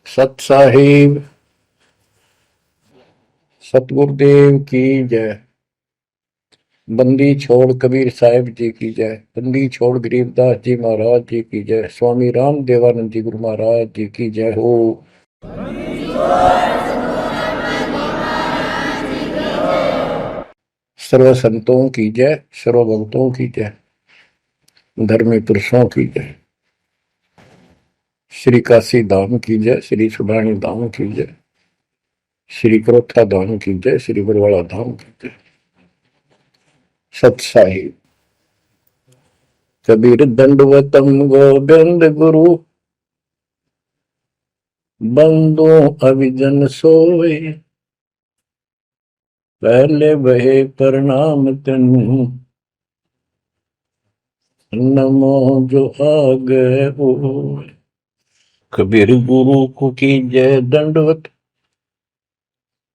सत साहिब सतगुरुदेव की जय। बंदी छोड़ कबीर साहिब जी की जय। बंदी छोड़ गरीबदास जी महाराज जी की जय। स्वामी राम देवानंद जी गुरु महाराज जी की जय हो। सर्व संतों की जय, सर्व भक्तों की जय, धर्मी पुरुषों की जय। श्री काशी धाम की जय, श्री सुडानी धाम की जय, श्री क्रोथा धाम की जय, श्री बरवाड़ा धाम की जय। सत साहिब कबीर दंडवतम गोविंद गुरु, बंदो अभिजन सोए, पहले बहे प्रणाम तेनु, नमो जो आगे हो। कबीर गुरु को की जय दंडवत,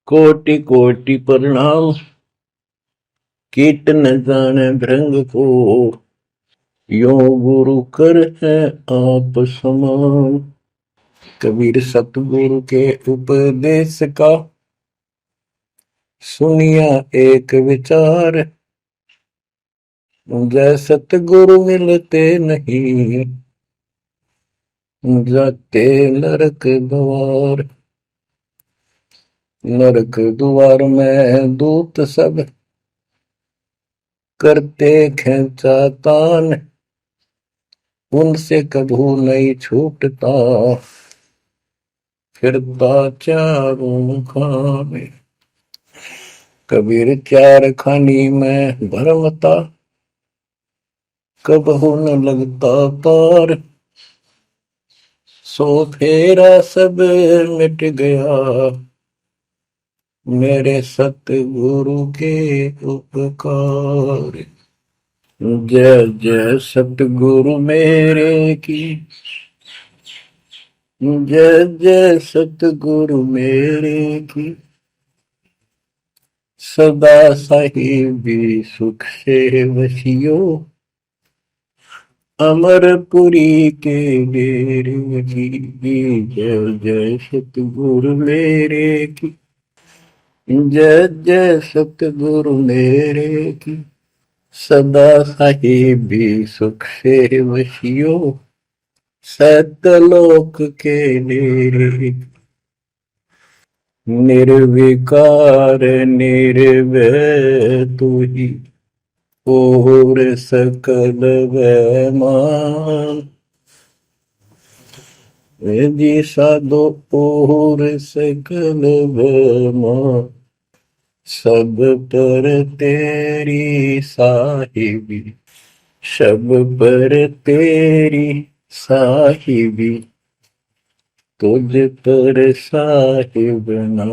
कोटि कोटि प्रणाम, कीट न जाने भृंग को, यो गुरु कर है आप समान। कबीर सतगुरु के उपदेश का सुनिया एक विचार, जय सतगुरु मिलते नहीं, जाते नरक द्वार। नरक द्वार में दूत सब करते खेचा तान, उनसे कभू नहीं छूटता, फिरता चारों खाने। कबीर चार खानी में भरमता, कबहू न लगता पार, सो फेरा सब मिट गया, मेरे सतगुरु के उपकार। जय जय सतगुरु मेरे की, जय जय सतगुरु मेरे की, सदा साहिबी सुख से वसियो, अमरपुरी के डेरे की। जय जय सतगुरु मेरे की, जय जय सतगुरु मेरे की, सदा साहिबी सुख से वसियो, सतलोक के डेरे। निर्विकार निर्भय तू ही, और सकल वैमान, जी साधो और सकल वैमान, सब पर तेरी साहिबी, सब पर तेरी साहिबी, तुझ पर साहिब ना,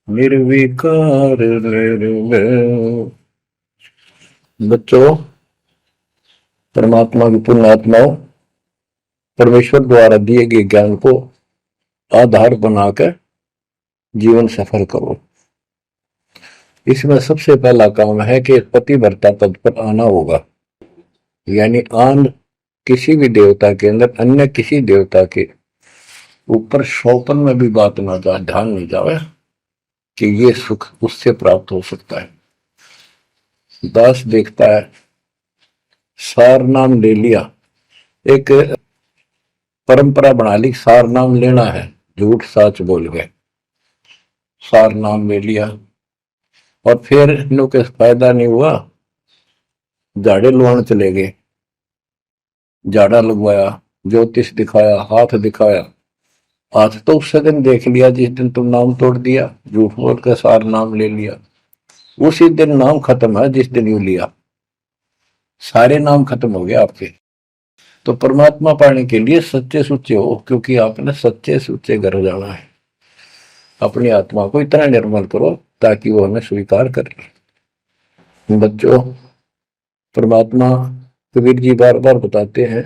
निर्विकार निर्भय। बच्चों, परमात्मा की पुण्य आत्माओं, परमेश्वर द्वारा दिए गए ज्ञान को आधार बनाकर जीवन सफल करो। इसमें सबसे पहला काम है कि पतिव्रता पद पर आना होगा, यानी आन किसी भी देवता के अंदर अन्य किसी देवता के ऊपर शौपन में भी बात ना जाए, ध्यान नहीं जाए कि ये सुख उससे प्राप्त हो सकता है। दास देखता है, सार नाम ले लिया, एक परंपरा बना ली, सार नाम लेना है, झूठ साच बोल गए, सार नाम ले लिया, और फिर इनों के फायदा नहीं हुआ, झाड़े लुआने चले गए, झाड़ा लगवाया, ज्योतिष दिखाया, हाथ दिखाया, हाथ तो उस दिन देख लिया जिस दिन तुम नाम तोड़ दिया, झूठ बोल कर सार नाम ले लिया, उसी दिन नाम खत्म है जिस दिन यू लिया, सारे नाम खत्म हो गए आपके। तो परमात्मा पाने के लिए सच्चे सुच्चे हो, क्योंकि आपने सच्चे सुच्चे घर जाना है। अपनी आत्मा को इतना निर्मल करो ताकि वो हमें स्वीकार करे। बच्चों, परमात्मा कबीर जी बार बार बताते हैं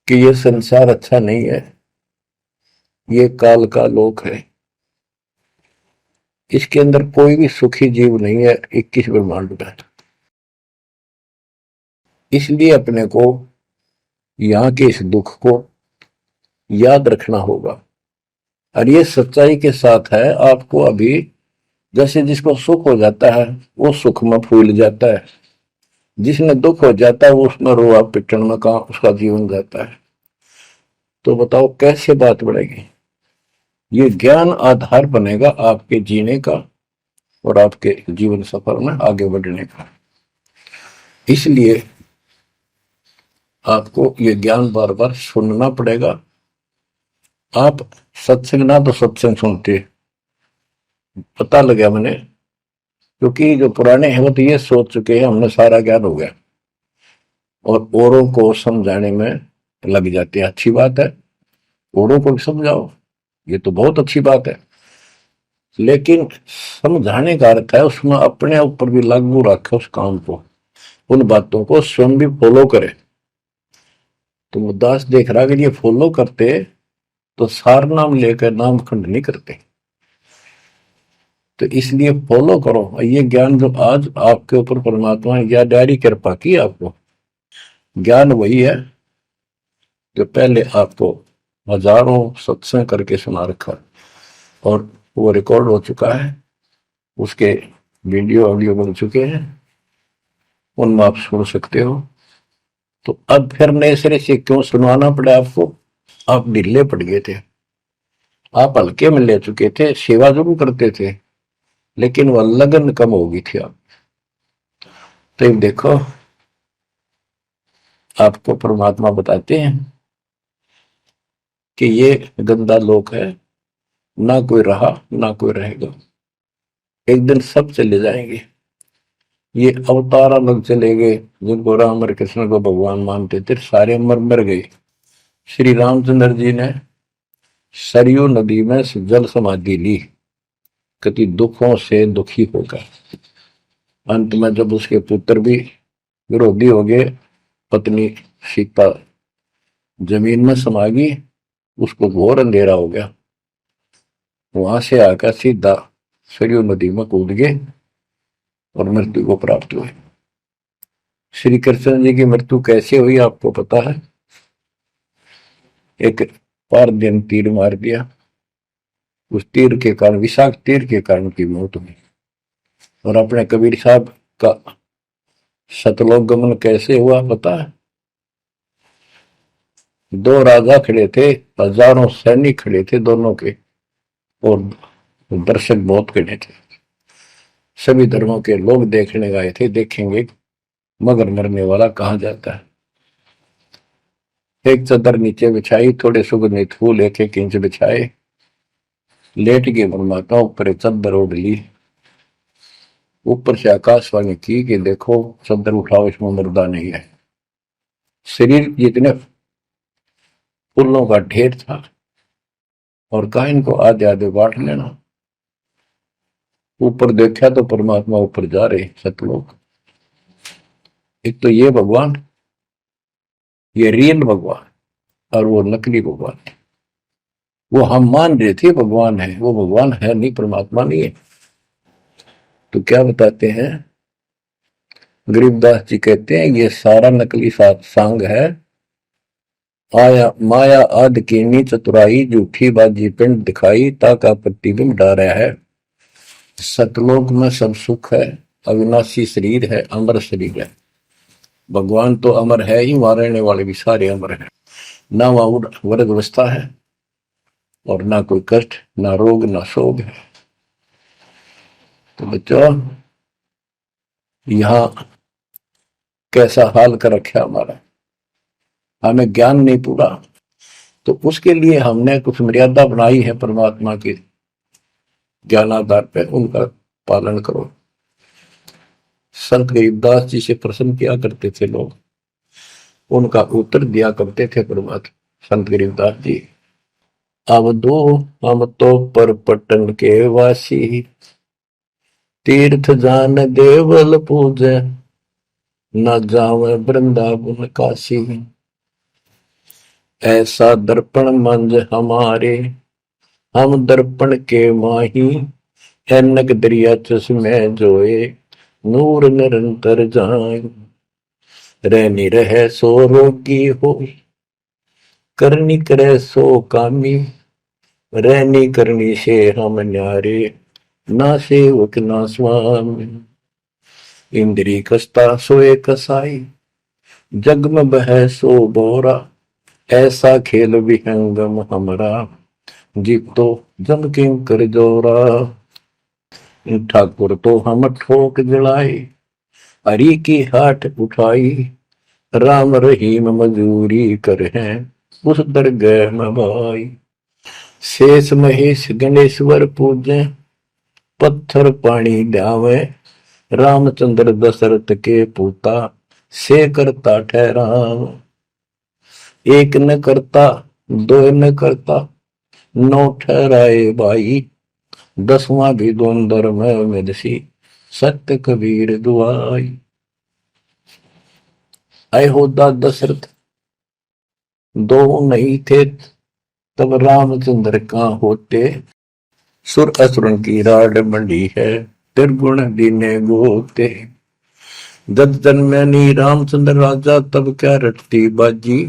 कि ये संसार अच्छा नहीं है, ये काल का लोक है। इसके अंदर कोई भी सुखी जीव नहीं है 21 ब्रह्मांड में। इसलिए अपने को यहाँ के इस दुख को याद रखना होगा। और ये सच्चाई के साथ है, आपको अभी जैसे जिसको सुख हो जाता है वो सुख में फूल जाता है, जिसने दुख हो जाता है वो उसमें रोआ पिटन में का उसका जीवन जाता है। तो बताओ कैसे बात बढ़ेगी। ये ज्ञान आधार बनेगा आपके जीने का और आपके जीवन सफर में आगे बढ़ने का। इसलिए आपको ये ज्ञान बार बार सुनना पड़ेगा। आप सत्संग ना तो सत्संग सुनते, पता लगा मैंने, क्योंकि जो पुराने हैं वो तो ये सोच चुके हैं हमने सारा ज्ञान हो गया और औरों को समझाने में लग जाते हैं। अच्छी बात है, औरों को भी समझाओ, ये तो बहुत अच्छी बात है, लेकिन समझाने का अर्थ है उसमें अपने ऊपर भी लागू रखे उस काम को, उन बातों को स्वयं भी फॉलो करे। तो मुद्दास देख रहा कि ये फॉलो करते तो सार नाम लेकर नाम खंड नहीं करते। तो इसलिए फॉलो करो। ये ज्ञान जो आज आपके ऊपर परमात्मा ने या डायरी कृपा की, आपको ज्ञान वही है जो पहले आपको हजारों सत्संग करके सुना रखा और वो रिकॉर्ड हो चुका है, उसके वीडियो ऑडियो बन चुके हैं, उनमें आप सुन सकते हो। तो अब फिर नए सिरे से क्यों सुनवाना पड़ा आपको? आप ढीले पड़ गए थे, आप हल्के में ले चुके थे, सेवा जरूर करते थे लेकिन वह लगन कम हो गई थी आप। तो देखो आपको परमात्मा बताते हैं कि ये गंदा लोक है, ना कोई रहा ना कोई रहेगा, एक दिन सब चले जाएंगे। ये अवतार अलग चले गए, जिनको राम और कृष्ण को भगवान मानते थे सारे मर मर गए। श्री रामचंद्र जी ने सरयू नदी में जल समाधि ली, कति दुखों से दुखी होकर। अंत में जब उसके पुत्र भी विरोधी हो गए, पत्नी सीता जमीन में समा गई, उसको घोर अंधेरा हो गया, वहां से आकर सीधा सरयू नदी में कूद गए और मृत्यु को प्राप्त हुए। श्री कृष्ण जी की मृत्यु कैसे हुई आपको पता है? एक पार दिन तीर मार दिया, उस तीर के कारण, विषाक्त तीर के कारण की मौत हुई। और अपने कबीर साहब का सतलोक गमन कैसे हुआ पता है? दो राजा खड़े थे, हजारों सैनिक खड़े थे दोनों के, और दर्शक बहुत खड़े थे, सभी धर्मों के लोग देखने गए थे, देखेंगे मगर मरने वाला कहां जाता है। एक चादर नीचे बिछाई, थोड़े सुगंधित फूल एक एक इंच बिछाए, लेट के परमात्मा ऊपर चादर ओढ़ ली, ऊपर से आकाशवाणी की कि देखो चादर उठाओ, इसमें मुर्दा नहीं है। शरीर जितने फूलों का ढेर था और कहा इनको आधे आधे बांट लेना। ऊपर देखा तो परमात्मा ऊपर जा रहे सतलोक। एक तो ये भगवान, ये रियल भगवान, और वो नकली भगवान। वो हम मान रहे थे भगवान है, वो भगवान है नहीं, परमात्मा नहीं है। तो क्या बताते हैं गरीबदास जी, कहते हैं ये सारा नकली सांग है, आया माया आदि कीनी चतुराई, झूठी बाजी पिंड दिखाई, ताका प्रतिबिंब डारा है। सतलोक में सब सुख है, अविनाशी शरीर है, अमर शरीर है। भगवान तो अमर है ही, वहां रहने वाले भी सारे अमर है। ना वहां वर्ग अवस्था है और ना कोई कष्ट, ना रोग, ना शोक है। तो बच्चों यहां कैसा हाल कर रखा हमारा, हमें ज्ञान नहीं पूरा, तो उसके लिए हमने कुछ मर्यादा बनाई है परमात्मा के ज्ञानाधार पे, उनका पालन करो। संत गरीबदास जी से प्रश्न किया करते थे लोग, उनका उत्तर दिया करते थे परमात्मा संत गरीबदास जी। अब दो हम तो पर पटन के वासी, तीर्थ जान देवल पूजे, न जावे वृंदावन काशी। ऐसा दर्पण मंज हमारे, हम दर्पण के माही, ऐनक दरिया चश्मे जोए, नूर निरंतर जाए। रहनी रहे सो रोगी हो, करनी करे सो कामी। रहनी करनी से हम न्यारे, ना सेवक ना स्वामी। इंद्री कसता सोए कसाई, जग में बह सो बोरा। ऐसा खेल विहंगम हमरा, जीत तो जम किंकर जोरा। ठाकुर तो हम ठोक जड़ाए, हरि की हाट उठाई। राम रहीम मजूरी कर हैं, उस दरगह में भाई। शेष महेश गणेश्वर पूजे, पत्थर पानी ल्यावे। रामचंद्र दशरथ के पूता, से करता ठहराव। एक न करता, दो न करता, नौ ठहराए भाई। दसवां भी द्वंद्व में मेदसी, सत्य कबीर दुआई। आए होदा दशरथ दो नहीं थे, तब रामचंद्र का होते। सुर असुरन की राड मंडी है, त्रिगुण दीने गोते। जब जन्मनी रामचंद्र राजा, तब क्या रटती बाजी।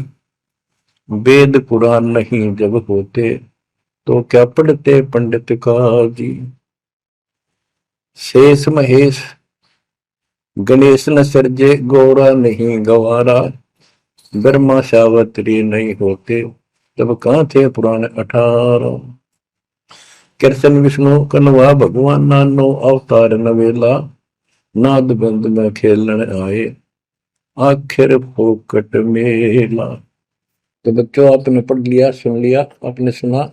वेद पुराण नहीं जब होते, तो क्या पढ़ते पंडित काजी। शेष महेश गणेश न सर्जे, गौरा नहीं गवारा। ब्रह्मा सावत्री नहीं होते, तब कहां थे पुराण 18। कृष्ण विष्णु कन्वा भगवान, नानो अवतार नवेला। नाद बंद में खेलन आए, आखिर फोकट मेला। तो बच्चों आपने पढ़ लिया, सुन लिया, आपने सुना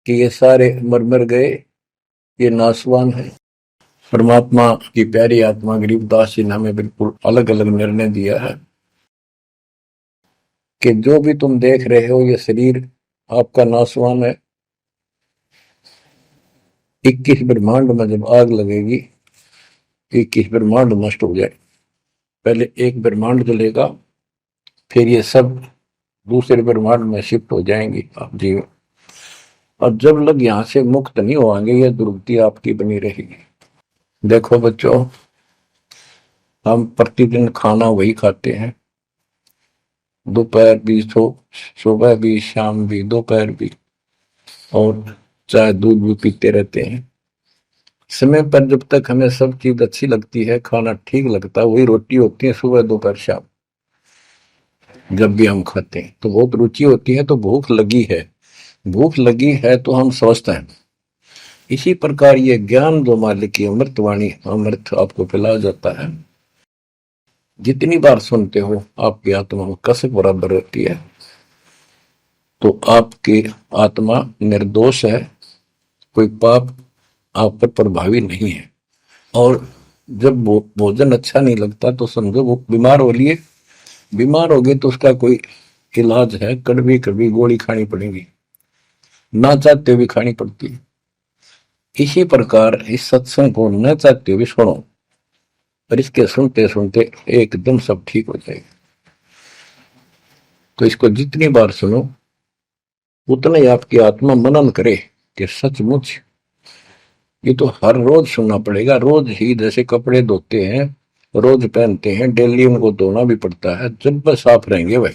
कि ये सारे मर मर गए, ये नासवान है। परमात्मा की प्यारी आत्मा गरीबदास जी ने हमें बिल्कुल अलग अलग निर्णय दिया है कि जो भी तुम देख रहे हो ये शरीर आपका नासवान है। 21 ब्रह्मांड में जब आग लगेगी, 21 ब्रह्मांड नष्ट हो जाए। पहले एक ब्रह्मांड जलेगा, फिर ये सब दूसरे ब्रह्मांड में शिफ्ट हो जाएंगे आप जीव। और जब लग यहां से मुक्त नहीं होंगे, ये दुर्गति आपकी बनी रहेगी। देखो बच्चों, हम प्रतिदिन खाना वही खाते हैं, दोपहर भी, सुबह भी, शाम भी, दोपहर भी, और चाय दूध भी पीते रहते हैं। समय पर जब तक हमें सब चीज अच्छी लगती है, खाना ठीक लगता है, वही रोटी होती है सुबह दोपहर शाम। जब भी हम खाते हैं तो बहुत रुचि होती है, तो भूख लगी है, भूख लगी है तो हम स्वस्थ हैं। इसी प्रकार ये ज्ञान जो मालिक की अमृतवाणी, अमृत आपको पिलाया जाता है, जितनी बार सुनते हो आपकी आत्मा में कसक बराबर रहती है। तो आपकी आत्मा निर्दोष है, कोई पाप आप पर प्रभावी नहीं है। और जब भोजन अच्छा नहीं लगता तो समझो वो बीमार हो लिए, बीमार हो गए तो उसका कोई इलाज है, कड़वी कड़वी गोली खानी पड़ेगी, ना चाहते हुए खानी पड़ती है। इसी प्रकार इस सत्संग को न चाहते हुए सुनो, और इसके सुनते सुनते एकदम सब ठीक हो जाएगा। तो इसको जितनी बार सुनो उतना ही आपकी आत्मा मनन करे कि सचमुच ये तो हर रोज सुनना पड़ेगा। रोज ही जैसे कपड़े धोते हैं, रोज पहनते हैं, डेली उनको धोना भी पड़ता है, जब वह साफ रहेंगे वह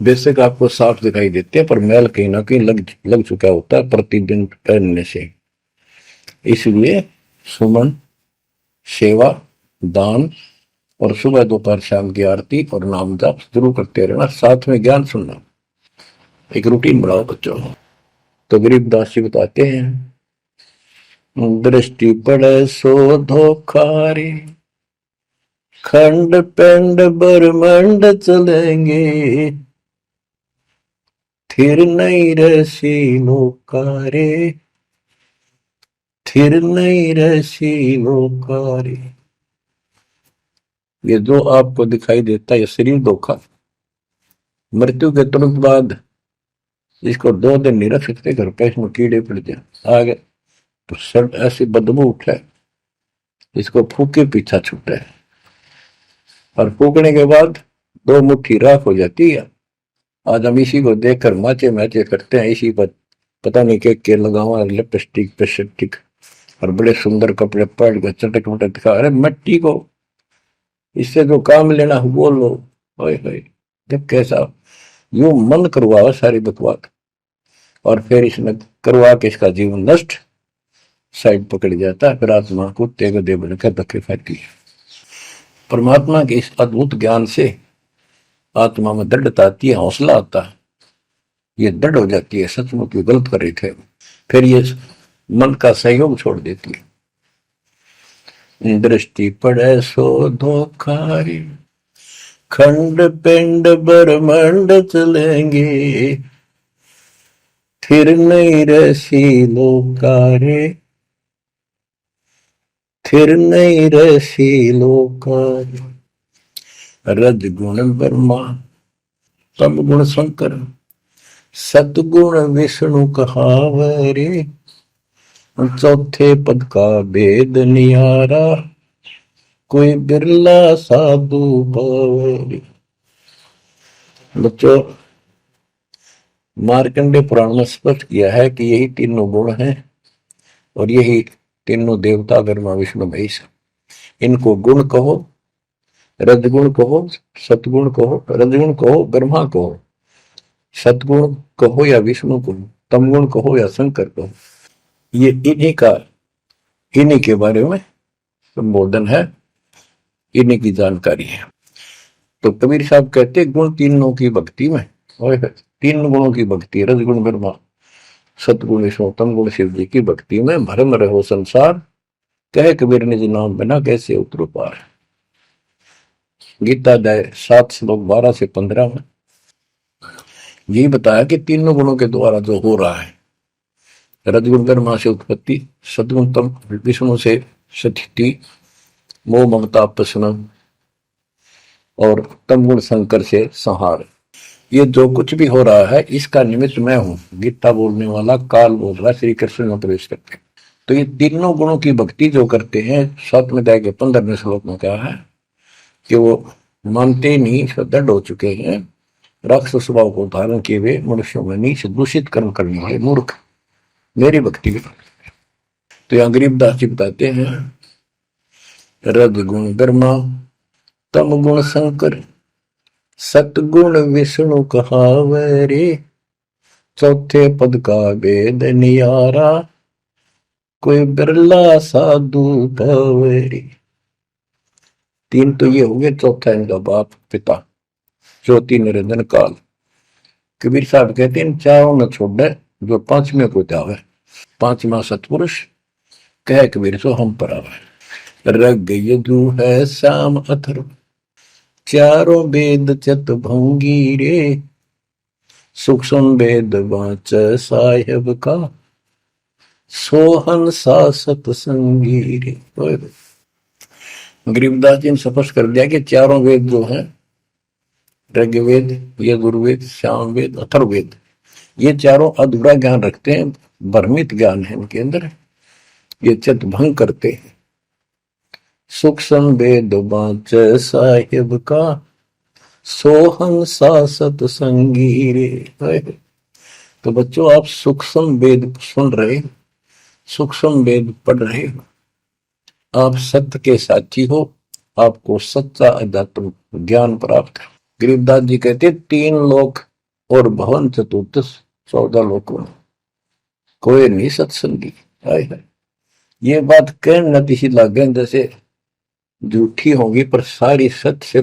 बेशक आपको साफ दिखाई देते हैं, पर मैल कहीं ना कहीं लग चुका होता है प्रतिदिन पहनने से। इसलिए सुमन, सेवा, दान और सुबह दोपहर शाम की आरती और नाम जाप जरूर करते रहना, साथ में ज्ञान सुनना। एक रूटीन बनाओ बच्चों। तो गरीबदास जी बताते हैं, दृष्टि पड़े सो धोखारी, खंड पेंड ब्रह्मंड चलेंगे। थिर नहीं रसी लोकारे, थिर नहीं रसी लोकारे। ये जो आपको दिखाई देता है ये शरीर धोखा, मृत्यु के तुरंत बाद इसको 2 दिन नहीं रख सकते घर पे, इसमें कीड़े पड़ जाए आगे तो सब ऐसी बदबू उठे, इसको फूके पीछा छूटे, और फूकने के बाद 2 मुट्ठी राख हो जाती है। आज हम इसी को देखकर माचे माचे करते हैं, इसी पर पता नहीं के लगावा, लिपस्टिक पेस्टिक, और बड़े सुंदर कपड़े पहन के चटक मटक दिखा, अरे मिट्टी को, इससे जो काम लेना हो वो लो। ओए होए, जब कैसा यूं मन करवाओ सारी बकवास, और फिर इसने करवा के इसका जीवन नष्ट, साइड पकड़ जाता है, फिर आत्मा कुत्ते को दे बनकर धक्के खाती है। परमात्मा के इस अद्भुत ज्ञान से आत्मा में दृढ़ता आती है, हौसला आता है, ये दृढ़ हो जाती है, सचमुच ये गलत कर रहे थे, फिर ये मन का सहयोग छोड़ देती है। दृष्टि पड़े सो धोखा, खंड पिंड ब्रह्मांड चलेंगे, फिर नहीं रसी लोकारे, फिर नहीं रसी लोकारे। रजगुण ब्रह्मा, तम गुण शंकर, सतगुण विष्णु कहावरे, चौथे पद का भेद नियारा, कोई बिरला साधु पावरे। बच्चों, मार्कंडे पुराण में स्पष्ट किया है कि यही तीनों गुण हैं, और यही तीनों देवता ब्रह्मा विष्णु महेश, इनको गुण कहो, रजगुण कहो, सतगुण कहो, रजगुण कहो ब्रह्मा कहो, सतगुण कहो या विष्णु कहो, तमगुण कहो या शंकर कहो, ये इन्हीं के बारे में संबोधन है, इन्हीं की जानकारी है। तो कबीर साहब कहते गुण तीनों की भक्ति में, और तीन गुणों की भक्ति, रजगुण ब्रह्मा, सतगुण विष्णु, तमगुण शिव जी की भक्ति में भरम रहो संसार, कहे कबीर निज नाम बिना कैसे उतरो पार। गीता अध्याय 7 श्लोक 12 से 15 में यही बताया कि तीनों गुणों के द्वारा जो हो रहा है, रजगुण ब्रह्मा से उत्पत्ति, सदगुण तम विष्णु से स्थिति, मोह ममता प्रश्न, और तमगुण शंकर से संहार, ये जो कुछ भी हो रहा है इसका निमित्त मैं हूं। गीता बोलने वाला काल बोल रहा, श्री कृष्ण में प्रवेश करते। तो ये तीनों गुणों की भक्ति जो करते हैं, 7वें अध्याय के 15वें श्लोक में कहा है कि वो मानते नहीं, दृढ़ हो चुके हैं, राक्षस स्वभाव को धारण किए हुए मनुष्यों में नीच दूषित कर्म करने वाले मूर्ख मेरी भक्ति में। तो यहाँ गरीबदास जी बताते हैं, रजगुण ब्रह्मा, तम गुण शंकर, सतगुण विष्णु कहावरे, चौथे पद का भेद नियारा, कोई बिरला साधु पावरे। तीन तो ये हो गए, चौथा इनका बाप पिता ज्योति निरंजन काल। कबीर साहब कहते हैं चारों न छोड़े जो पांचवें को जावे, पांचवा सतपुरुष कह कबीर सो हम पर आवे। रग यदु है श्याम अथर्व, चारों वेद चत भंगी रे, सूक्ष्म वेद वाच साहेब का, सोहन सा सतसंगी रे। गरीबदास जी ने स्पष्ट कर दिया कि चारों वेद जो है, ऋग्वेद, यजुर्वेद, सामवेद, अथर्ववेद, ये चारों अधूरा ज्ञान रखते हैं, भ्रमित ज्ञान है इनके अंदर, ये चित भंग करते हैं। सूक्ष्म वेद वाच साहिब का, सोहन सा सतसंगी रे। तो बच्चों, आप सूक्ष्म वेद सुन रहे, सूक्ष्म वेद पढ़ रहे, आप सत्य के साथी हो, आपको सच्चा अध्यात्म ज्ञान प्राप्त है। गरीबदास जी कहते 3 लोक और भवन चतुर्दश 14 लोकों में कोई नहीं सत्संगी। ये बात कहने नती लागे जैसे झूठी होगी, पर सारी सत्य से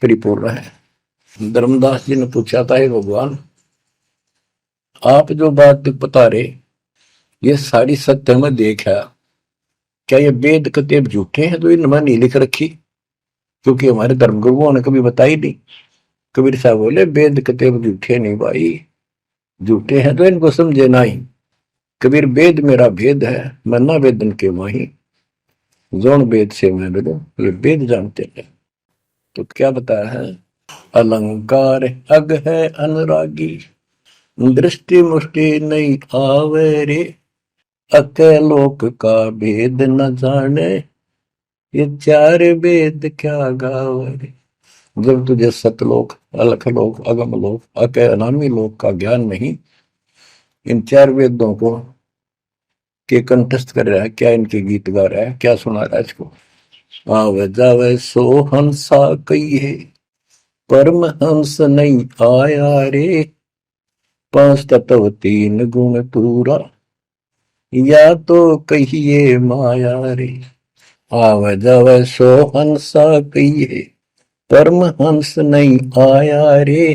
परिपूर्ण है। धर्मदास जी ने पूछा था, भगवान आप जो बात बता रहे ये सारी सत्य में देखा, क्या ये वेद कतेब झूठे हैं तो इनमें नहीं लिख रखी? क्योंकि हमारे धर्मगुरुओं ने कभी बताई नहीं। कबीर साहब बोले वेद कतेब झूठे नहीं भाई, झूठे हैं तो इनको समझे नहीं। कबीर वेद मेरा भेद है, मैं ना वेदन के माही, जोन वेद से मैं वेदो, वेद जानते हैं। तो क्या बताया है, अलंकार अग है अनुरागी, दृष्टि मुष्टि नहीं आवे रे, अकलोक का भेद न जाने, ये 4 वेद क्या गावे। जब तुझे सतलोक, अलख लोक, अगम लोक, अक अनामी लोक का ज्ञान नहीं, इन चार वेदों को के कंठस्थ कर रहा है, क्या इनके गीत गा रहा है, क्या सुना रहा है इसको। आवे जावे सो हंसा कहिए, परमहंस नहीं आया रे, पांच तत्व तीन गुण पूरा, या तो कहिए माया रे। आवे जावे सो हंसा कहिए, परमहंस नहीं आया रे,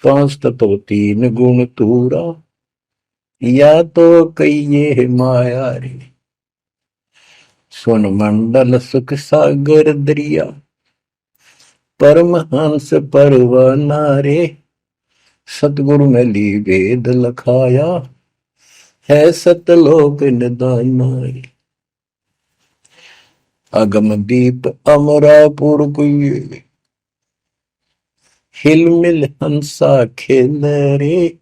पांच तत्व तीन गुण पूरा, या तो कहिए माया रे। सुन मंडल सुख सागर दरिया, परमहंस परवाना रे, सतगुरु में ली वेद लखाया, है सतलोक निदाना रे। अगम दीप अमरापुर कुए, हिल मिल हंसा खेल रे,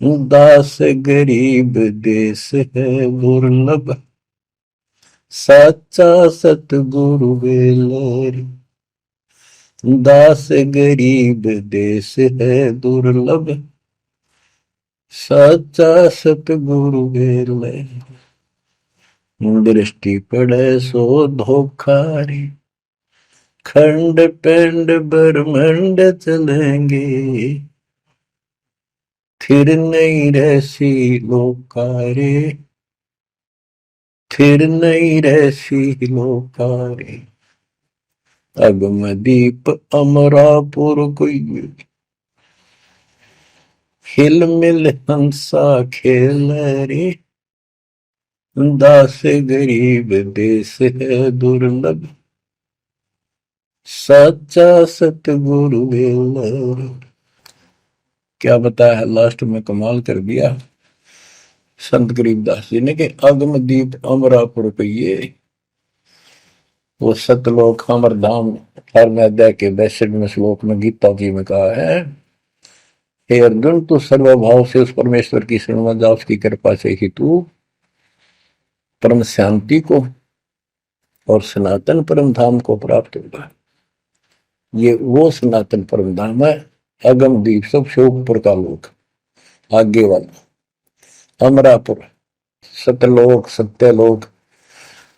दास गरीब देश है दुर्लभ, साचा सतगुरु वेल रे। दास गरीब देश है दुर्लभ, साचा सतगुरु वेल रे। दृष्टि पड़े सो धोखा रे, खंड पिंड ब्रह्मंड चलेंगे, फिर नहीं रहसी लोकारे, फिर नहीं रहसी लोकारे। अगम दीप अमरापुर कोई, हिल मिल हंसा खेल रे, दास गरीब देश है दुर्लभ, सच्चा सतगुरु वेल। क्या बताया लास्ट में, कमाल कर दिया संत गरीबदास जी ने कि अगम दीप अमरापुर कहिए, वो सतलोक अमर धाम 18वें अध्याय के 62वें श्लोक में गीता जी में कहा है, हे अर्जुन तू सर्वभाव से उस परमेश्वर की शरण में जा, उसकी कृपा से ही तू परम शांति को और सनातन परम धाम को प्राप्त होगा। ये वो सनातन परम धाम है, अगम दीप सबसे ऊपर का लोक, आगे वाला अमरापुर, सतलोक सत्यलोक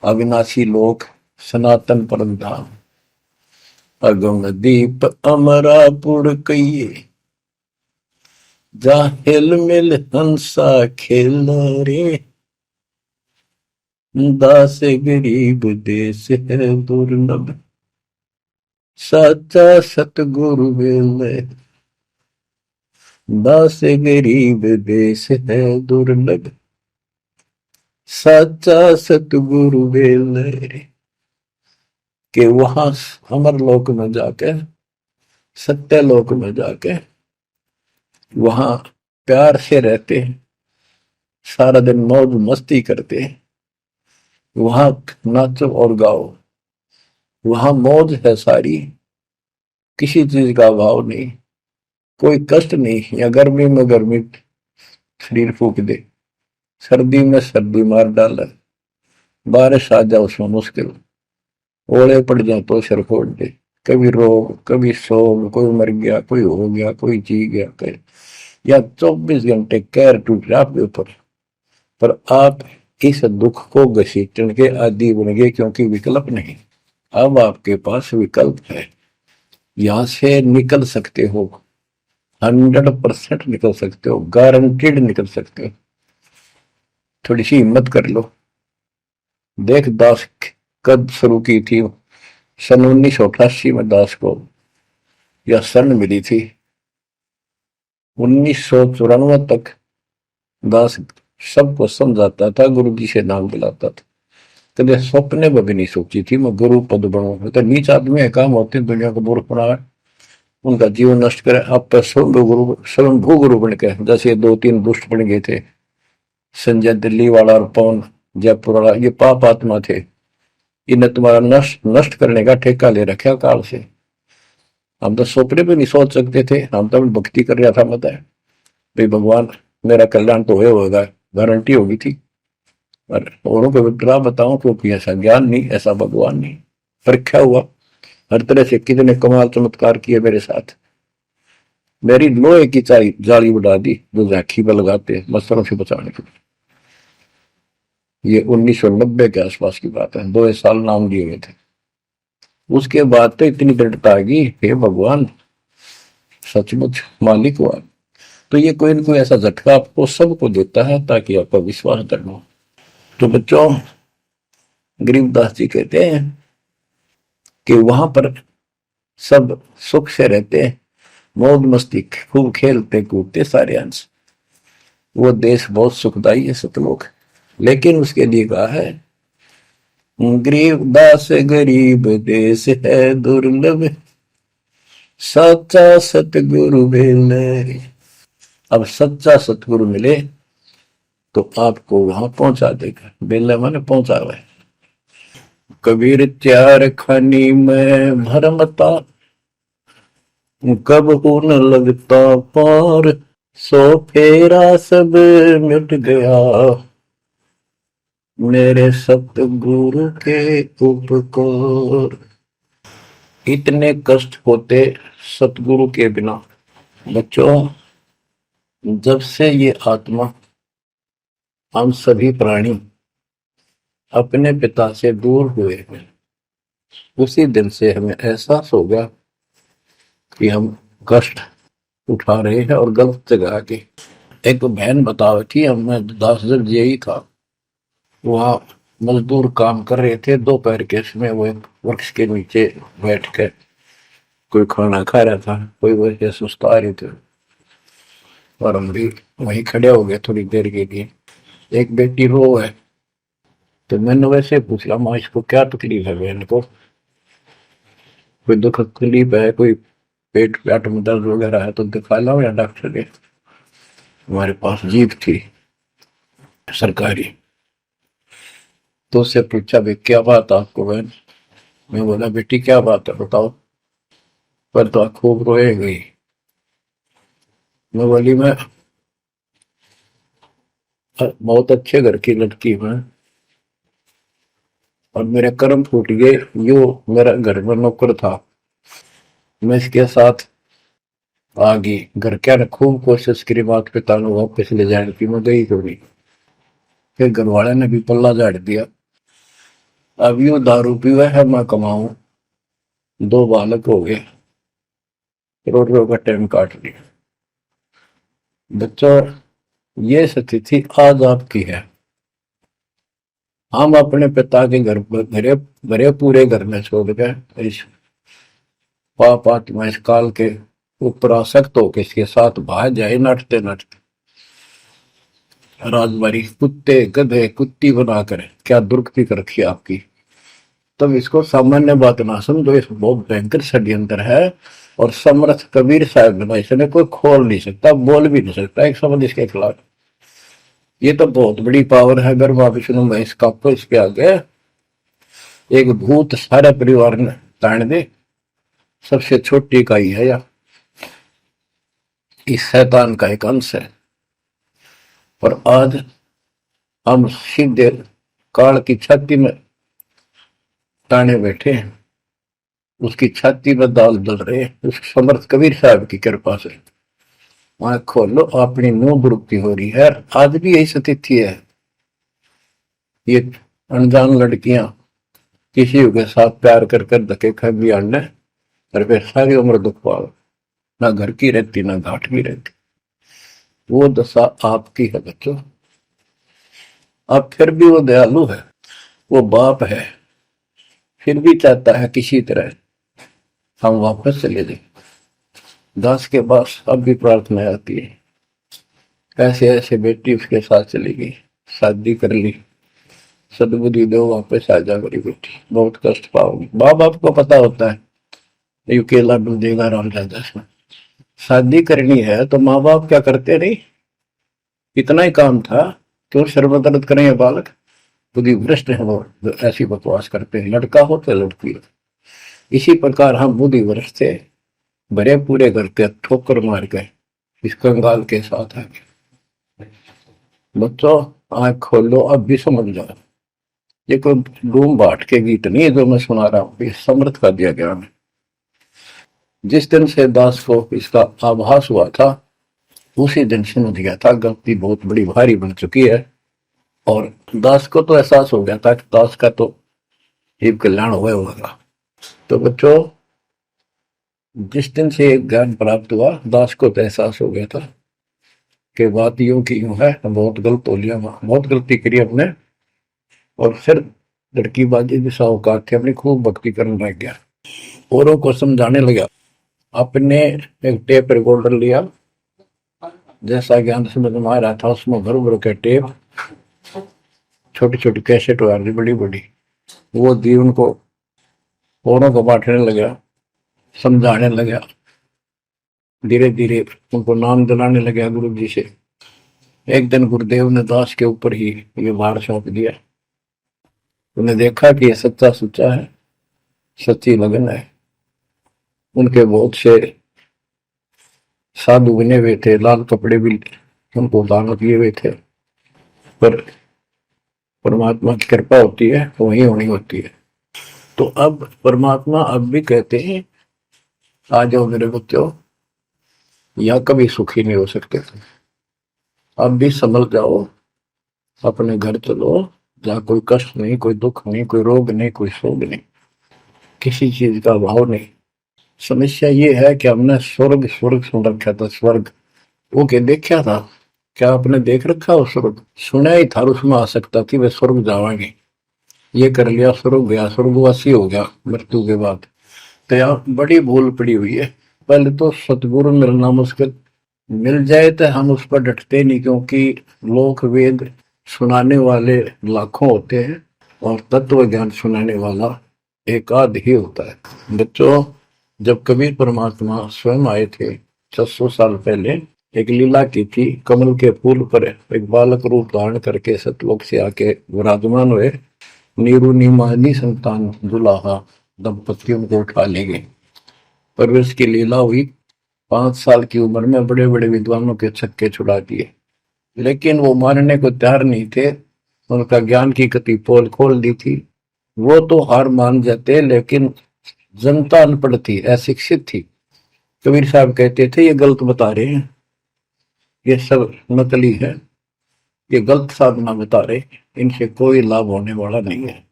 अविनाशी लोक, सनातन परम धाम। अगम दीप अमरापुर कहिए, जा हिल मिल हंसा खेल रे, दास गरीब देश है दुर्लभ, साचा सतगुरु वेल। दास गरीब देश है दुर्लभ, साचा सतगुरु वेल। कि वहां अमर लोक में जाके, सत्य लोक में जाके वहां प्यार से रहते हैं, सारा दिन मौज मस्ती करते हैं, वहां नाचो और गाओ, वहां मौज है सारी, किसी चीज का अभाव नहीं, कोई कष्ट नहीं। या गर्मी में गर्मी शरीर फूक दे, सर्दी में सर्दी मार डाले, बारिश आ जाए उसमें मुश्किल, ओले पड़ जाए तो सिर फोड़ दे, कभी रोग कभी शोक, कोई मर गया, कोई हो गया, कोई जी गया, कोई या 24 घंटे कैर टूट रहा आपके ऊपर, पर आप इस दुख को घसीटने के आदि बन गए, क्योंकि विकल्प नहीं। अब आपके पास विकल्प है, यहां से निकल सकते हो, 100% निकल सकते हो, गारंटीड निकल सकते हो। थोड़ी सी हिम्मत कर लो। देख दास कब शुरू की थी, सन 1988 में दास को यह शरण मिली थी। 1994 तक दास सबको समझाता था, गुरु जी से नाम दिलाता था, कभी स्वप्ने में भी नहीं सोची थी मैं गुरु पद बनूं। तो नीच आदमी है, काम होते हैं दुनिया को मूर्ख बनाए, उनका जीवन नष्ट करे, आप स्वयंभू गुरु बन के, जैसे 2-3 दुष्ट बन गए थे, संजय दिल्ली वाला और पवन जयपुर वाला, ये पाप आत्मा थे, इन्हें तुम्हारा नष्ट करने का ठेका ले रखा काल से। हम तो सपने भी नहीं सोच सकते थे, हम तो भक्ति कर रहा था, मतलब भाई भगवान मेरा कल्याण तो होगा, गारंटी होगी थी। और औरों को विग्रह बताऊं क्योंकि ऐसा ज्ञान नहीं, ऐसा भगवान नहीं। परीक्षा हुआ हर तरह से, कितने कमाल चमत्कार किए मेरे साथ। मेरी लोहे की जाली उड़ा दी जो राखी पर लगाते हैं मच्छरों से बचाने के लिए। ये 1990 के आसपास की बात है, 2 साल नाम लिए हुए थे। उसके बाद तो इतनी दृढ़ता आ गई, हे भगवान सचमुच मालिक हुआ। तो ये कोई ना कोई ऐसा झटका आपको सबको देता है ताकि आपका विश्वास दृढ़ हो। तो बच्चों, गरीबदास जी कहते हैं कि वहां पर सब सुख से रहते हैं, मौज मस्ती खूब खेलते कूदते सारे अंश। वो देश बहुत सुखदाई है सतलोक, लेकिन उसके लिए कहा है गरीबदास गरीब देश है दुर्लभ, सच्चा सतगुरु मिले। अब सच्चा सतगुरु मिले तो आपको वहां पहुंचा देगा। बेला माने पहुंचा हुआ है। कबीर चार खानी में भरमता, कब न लगता पार, सो फेरा सब मिट गया, मेरे सतगुरु के उपकार। इतने कष्ट होते सतगुरु के बिना। बच्चों, जब से ये आत्मा, हम सभी प्राणी अपने पिता से दूर हुए हैं, उसी दिन से हमें एहसास हो गया कि हम कष्ट उठा रहे हैं और गलत जगह के। एक बहन बता रही थी, मैं 10 दिन यही था, वहाँ मजदूर काम कर रहे थे, दोपहर के समय वो एक वृक्ष के नीचे बैठ कर कोई खाना खा रहा था, कोई वैसे सुस्ता रहे थे और हम भी वहीं खड़े हो गए थोड़ी देर के लिए। एक बेटी रो है, तो मैंने वैसे पूछा, माँ इसको क्या तकलीफ है, बहन को कोई दुख तकलीफ है, कोई पेट पेट में दर्द वगैरह है तो दिखा लाओ या डॉक्टर के। हमारे पास जीप थी सरकारी, तो उससे पूछा भाई क्या बात आपको बहन। मैं बोला बेटी क्या बात है बताओ। पर तो खूब रोए गई। मैं बोली मैं बहुत अच्छे घर की लड़की हूँ और मेरे कर्म फूट गए। यो मेरा घर में नौकर था, मैं इसके साथ आ गई। घर क्या ने खूब कोशिश करी माता पिता ने वापस ले जाने की, मैं गई थोड़ी। फिर घर वाले ने भी पल्ला झाड़ दिया। अब यू दारू पीवा है, मैं कमाऊं, 2 बालक हो गए, करोड़ों का टाइम काट लिया। बच्चों, ये स्थिति आज आपकी है। हम अपने पिता के घर भरे भरे पूरे घर में छोड़ के इस पाप आत्मा इस काल के ऊपर आसक्त होकर इसके साथ भाग जाए नटते नटते। राजबारी कुत्ते गधे कुत्ती बनाकर क्या दुर्गति कर रखी आपकी। तब इसको सामान्य बात ना समझो, इस बहुत भयंकर षड्यंत्र है। और समर्थ कबीर साहब ने इसने कोई खोल नहीं सकता, बोल भी नहीं सकता एक शब्द इसके खिलाफ। ये तो बहुत बड़ी पावर है। अगर वहां विष्णु महेश का तो इसके आगे एक भूत सारे परिवार ने ताण दे, सबसे छोटी इकाई है या इस शैतान का एक अंश है। और आज हम सीधे काल की छाती में ताने बैठे हैं, उसकी छाती में दाल दल रहे हैं उस समर्थ कबीर साहब की कृपा से। वहां खोलो, अपनी नो दुरुक्ति हो रही है। आज भी यही स्थिति है। ये अनजान लड़कियां किसी के साथ प्यार कर कर धके खा भी आने और फिर सारी उम्र दुख पाओ, ना घर की रहती ना घाट की रहती। वो दशा आपकी है बच्चों। अब फिर भी वो दयालु है, वो बाप है, फिर भी चाहता है किसी तरह हम वापस चले जाए। दास के पास अब भी प्रार्थना आती है, ऐसे ऐसे बेटी उसके साथ चली गई, शादी कर ली, सदबुद्धि दो वापस आ जा मेरी बेटी, बहुत कष्ट पाओगी। माँ बाप को पता होता है यू केला डूबेगा राम राजा से। शादी करनी है तो माँ बाप क्या करते नहीं, इतना ही काम था। क्यों शर्मदर्द करें ये बालक, बुद्धि भ्रष्ट है वो जो ऐसी बकवास करते हैं, लड़का हो तो लड़की हो। इसी प्रकार हम बुद्धि भ्रष्ट थे, भरे पूरे घर के ठोकर मार गए इस कंगाल के साथ आगे। बच्चों, आंख खोलो, अब भी समझ जाओ। ये कोई डूम बाट के गीत नहीं है जो मैं सुना रहा हूँ, ये समर्थ का दिया गया है। जिस दिन से दास को इसका आभास हुआ था उसी दिन समझ गया था गलती बहुत बड़ी भारी बन चुकी है। और दास को तो एहसास हो गया था कि दास का तो जीव कल्याण हुआ होगा। तो बच्चों, जिस दिन से ज्ञान प्राप्त हुआ दास को तो एहसास हो गया था कि बात यूं की यूं है, बहुत गलत हो लिया, बहुत गलती करी हमने। और फिर लड़की बाजी भी साहूकार थे, अपनी खूब भक्ति करने लग गया, औरों को समझाने लगा। अपने एक टेप रिकॉर्डर लिया, जैसा ज्ञान समझ में आ रहा था उसमें भर भर के टेप, छोटी छोटी कैसेट आ रही बड़ी बड़ी, वो दी उनको, औरों को बांटने लगा, समझाने लगा। धीरे धीरे उनको नाम दिलाने लगा गुरु जी से। एक दिन गुरुदेव ने दास के ऊपर ही ये भार सौंप दिया। उन्हें देखा कि ये सच्चा सुच्चा है, सच्ची लगन है। उनके बहुत से साधु बने हुए थे, लाल कपड़े भी उनको दान किए हुए थे, पर परमात्मा की कृपा होती है तो वही होनी होती है। तो अब परमात्मा अब भी कहते हैं, आ जाओ मेरे बच्चों, या कभी सुखी नहीं हो सकते थे, अब भी संभल जाओ, अपने घर चलो, जहाँ कोई कष्ट नहीं, कोई दुख नहीं, कोई रोग नहीं, कोई शोक नहीं, किसी चीज का अभाव नहीं। समस्या ये है कि हमने स्वर्ग स्वर्ग सुन रखा था, स्वर्ग वो के देखा था, क्या आपने देख रखा हो स्वर्ग? सुना ही था, उसमें आ सकता थी वे स्वर्ग जावांगे, ये कर लिया स्वर्ग गया, स्वर्गवासी हो गया मृत्यु के बाद। तो यार बड़ी भूल पड़ी हुई है। पहले तो सतगुरु मिलना मुश्किल, मिल जाए तो हम उस पर डटते नहीं, क्योंकि लोक वेद सुनाने वाले लाखों होते हैं और तत्व ज्ञान सुनाने वाला एक आध ही होता है। बच्चों, जब कबीर परमात्मा स्वयं आए थे 600 साल पहले, एक लीला की थी, कमल के फूल पर एक बालक रूप धारण करके सतलोक से आके विराजमान हुए। नीरू नीमानी संतान दुलाहा दंपतियों को उठा ले गए। परवेश की लीला हुई, 5 साल की उम्र में बड़े बड़े विद्वानों के छक्के छुड़ा दिए, लेकिन वो मानने को तैयार नहीं थे। उनका ज्ञान की कति पोल खोल दी थी, वो तो हार मान जाते, लेकिन जनता अनपढ़ थी, अशिक्षित थी। कबीर साहब कहते थे ये गलत बता रहे हैं, ये सब नकली है, ये गलत साधना बता रहे, इनसे कोई लाभ होने वाला नहीं है।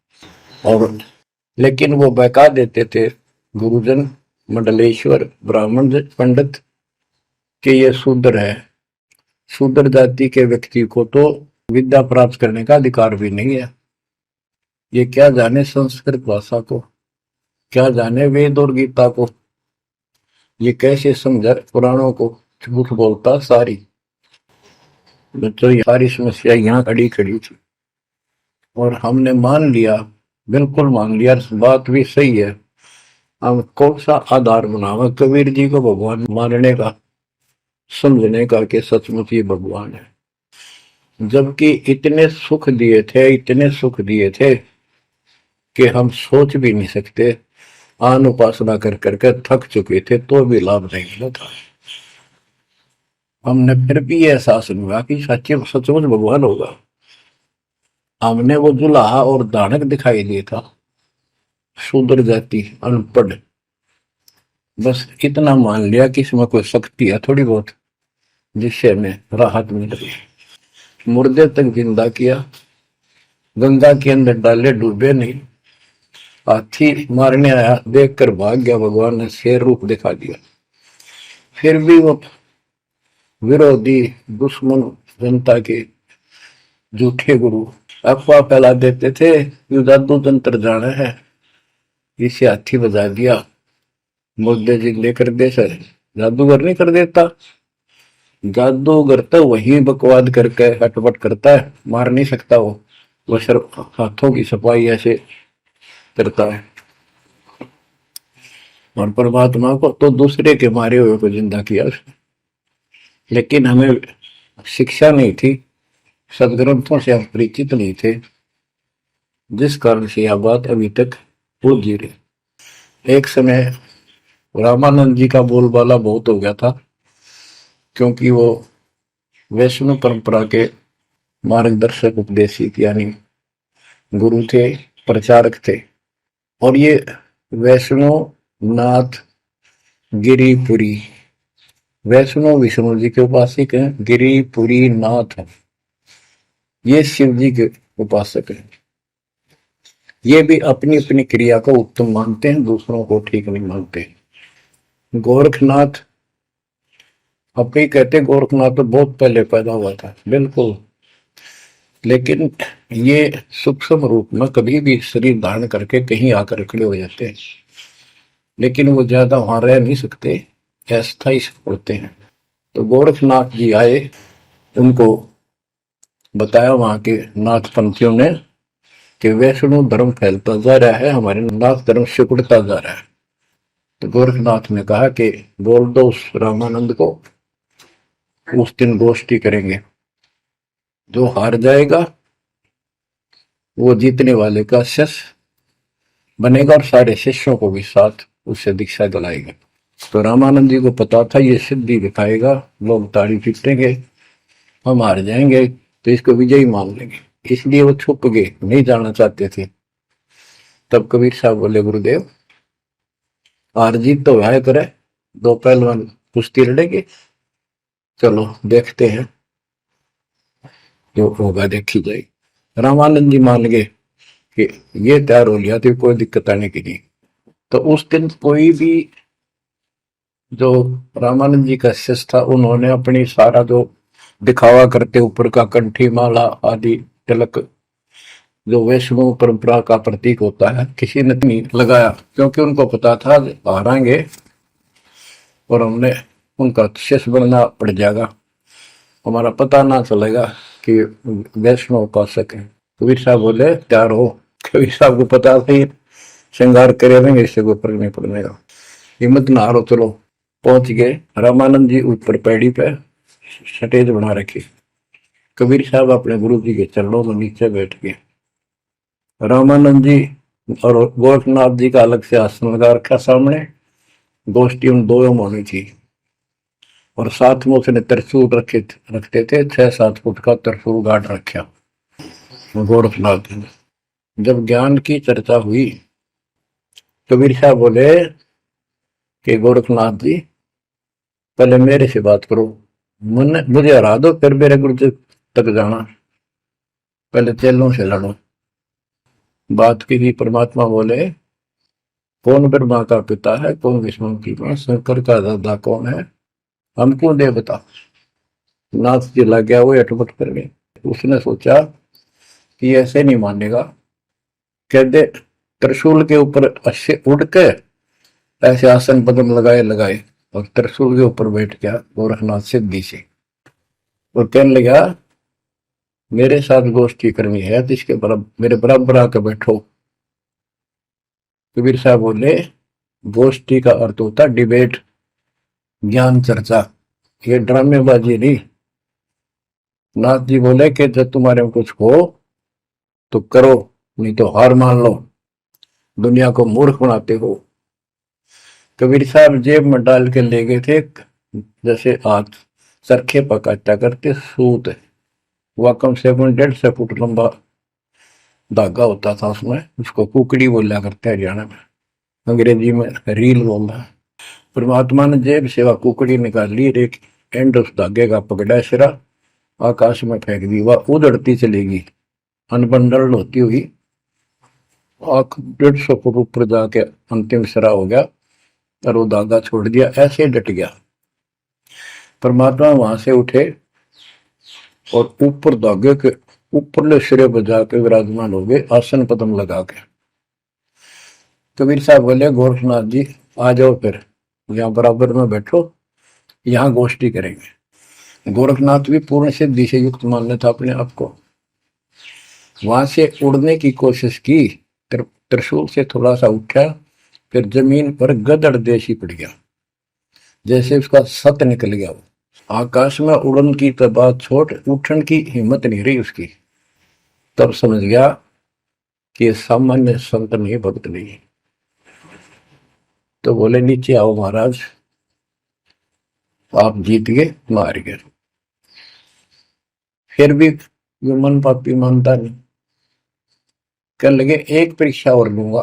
और लेकिन वो बहका देते थे गुरुजन, मंडलेश्वर, ब्राह्मण पंडित, कि ये शूद्र है। शूद्र जाति के व्यक्ति को तो विद्या प्राप्त करने का अधिकार भी नहीं है। ये क्या जाने संस्कृत भाषा को, क्या जाने वेद और गीता को, ये कैसे समझा पुराणों को, झूठ बोलता सारी। बच्चों, ये सारी समस्या यहाँ खड़ी खड़ी थी और हमने मान लिया, बिल्कुल मान लिया, बात भी सही है। हम कौन सा आधार बनावा कबीर जी को भगवान मानने का, समझने का कि सचमुच ये भगवान है, जबकि इतने सुख दिए थे, इतने सुख दिए थे कि हम सोच भी नहीं सकते। आन उपासना कर करके थक चुके थे तो भी लाभ नहीं मिला था। हमने फिर भी ये एहसास नहीं हुआ कि सच्चे सचमुच भगवान होगा। हमने वो जुलाहा और दानक दिखाई दिया था, शूद्र जाति, अनपढ़, बस इतना मान लिया कि इसमें कोई शक्ति है थोड़ी बहुत, जिससे हमें राहत मिल रही। मुर्दे तक जिंदा किया, गंगा के अंदर डाले, डूबे नहीं। हाथी मारने आया, देखकर भाग गया, भगवान ने शेर रूप दिखा दिया। फिर भी वो विरोधी दुश्मन जनता के झूठे गुरु अफवाह फैला देते थे, यू जादू तंत्र जाना है, इसे हाथी बजा दिया, मुर्दे जिंदे कर दे। सर जादूगर नहीं कर देता, जादूगर तो वही बकवाद करके हटपट करता है, मार नहीं सकता वो सिर्फ हाथों की सफाई ऐसे करता है। और परमात्मा को तो दूसरे के मारे हुए को जिंदा किया उसने। लेकिन हमें शिक्षा नहीं थी, सदग्रंथों से हम परिचित नहीं थे, जिस कारण से यह बात अभी तक पूजी रही। एक समय रामानंद जी का बोलबाला बहुत हो गया था, क्योंकि वो वैष्णव परंपरा के मार्गदर्शक, उपदेशिक यानी गुरु थे, प्रचारक थे। और ये वैष्णव नाथ गिरिपुरी। वैष्णो विष्णु जी के उपासक हैं, गिरिपुरी नाथ, ये शिव जी के उपासक हैं। ये भी अपनी अपनी क्रिया को उत्तम मानते हैं, दूसरों को ठीक नहीं मानते। गोरखनाथ, अब कई कहते गोरखनाथ तो बहुत पहले पैदा हुआ था, बिल्कुल, लेकिन ये सूक्ष्म रूप में कभी भी शरीर धारण करके कहीं आकर खड़े हो जाते हैं, लेकिन वो ज्यादा वहां रह नहीं सकते, अस्थायी होते हैं। तो गोरखनाथ जी आए, उनको बताया वहां के नाथ पंथियों ने कि वैष्णव धर्म फैलता जा रहा है, हमारे नाथ धर्म सिकुड़ता जा रहा है। तो गोरखनाथ ने कहा कि बोल दो उस रामानंद को, उस दिन गोष्ठी करेंगे, जो हार जाएगा वो जीतने वाले का शिष्य बनेगा और सारे शिष्यों को भी साथ उससे दीक्षा दिलाएगा। तो रामानंद जी को पता था ये सिद्धि दिखाएगा, लोग ताड़ी पीटेंगे, हम हार जाएंगे, तो इसको विजयी मान लेंगे, इसलिए वो छुप गए, नहीं जाना चाहते थे। तब कबीर साहब बोले, गुरुदेव हार जीत तो वह करे, दो पहलवान कुश्ती लड़ेंगे, चलो देखते हैं, जो होगा देखी जाएगी। रामानंद जी मान गए कि ये तैयार हो लिया तो कोई दिक्कत आने की नहीं। तो उस दिन कोई भी जो रामानंद जी का शिष्य था, उन्होंने अपनी सारा जो दिखावा करते ऊपर का कंठी माला आदि तिलक, जो वैष्णव परंपरा का प्रतीक होता है, किसी ने नहीं लगाया, क्योंकि उनको पता था हारेंगे और हमने उनका शिष्य बनना पड़ जाएगा, हमारा पता ना चलेगा कि वैष्णव उपासक है। कबीर साहब बोले तैयार हो। कबीर साहब को पता था श्रृंगार करे रहेंगे, इससे कोई फर्क नहीं पड़ने का, हिम्मत ना हारो, चलो। पहुंच गए, रामानंद जी ऊपर पैड़ी पे स्टेज बना रखी, कबीर साहब अपने गुरु जी के चरणों में नीचे बैठ गए, रामानंद जी और गोरखनाथ जी का अलग से आसन लगा रखा सामने, गोष्ठी उन दो में होनी थी, और साथ में उसने त्रिशूल रखते थे, 6-7 फुट का त्रिशूल गाड़ रखा गोरखनाथ ने। जब ज्ञान की चर्चा हुई, कबीर साहब बोले कि गोरखनाथ जी पहले मेरे से बात करो, मुझे हरा दो, फिर मेरे गुरु जी तक जाना, पहले चेलों से लड़ो। बात की थी, परमात्मा बोले कौन ब्रह्मा का पिता है, कौन विष्णु की मां, शंकर का दादा कौन है, हमको दे बता। नाथ जी लग गया, वो अटपट कर गए। उसने सोचा कि ऐसे नहीं मानेगा, कहते त्रिशूल के ऊपर अच्छे उड़ के ऐसे आसन पदम लगाए लगाए और त्रिशूल के ऊपर बैठ गया गोरखनाथ सिद्धि से, और कहने लगा मेरे साथ गोष्ठी करनी है तो इसके बराबर मेरे बराबर आकर बैठो। कबीर साहब बोले गोष्ठी का अर्थ होता डिबेट, ज्ञान चर्चा, ये ड्रामेबाजी नहीं। नाथ जी बोले कि जब तुम्हारे में कुछ हो तो करो, नहीं तो हार मान लो, दुनिया को मूर्ख बनाते हो। कबीर साहब जेब में डाल के ले गए थे, जैसे हाथ चरखे पकाता करते सूत, वह कम से कम 150 फुट लंबा धागा होता था उसमें, उसको कुकड़ी बोला करते हरियाणा में, अंग्रेजी में रील बोलना है। परमात्मा ने जेब से वह कुकड़ी निकाल ली, एक एंड उस धागे का पकड़ा, सिरा आकाश में फेंक दी, वह उड़ती चलेगी अनबंडल होती हुई, 150 फुट ऊपर जाके अंतिम सिरा हो गया, और वो धागा छोड़ दिया, ऐसे डट गया। परमात्मा वहां से उठे और ऊपर धागे के ऊपरले सिरे पर जाके विराजमान हो गए, आसन पदम लगा के। कबीर साहब बोले गोरखनाथ जी आ जाओ, फिर यहाँ बराबर में बैठो, यहाँ गोष्ठी करेंगे। गोरखनाथ भी पूर्ण सिद्धि से युक्त मान था अपने आप को, वहां से उड़ने की कोशिश की, त्रिशूल से थोड़ा सा उठा, फिर जमीन पर गदड़ देशी पड़ गया, जैसे उसका सत निकल गया। आकाश में उड़न की तो बात छोड़, उठन की हिम्मत नहीं रही उसकी। तब समझ गया कि ये सामान्य संत नहीं, भक्त नहीं। तो बोले नीचे आओ महाराज, आप जीत गए, मार गए। फिर भी जो मन पापी मानता नहीं, कहने लगे एक परीक्षा और लूंगा,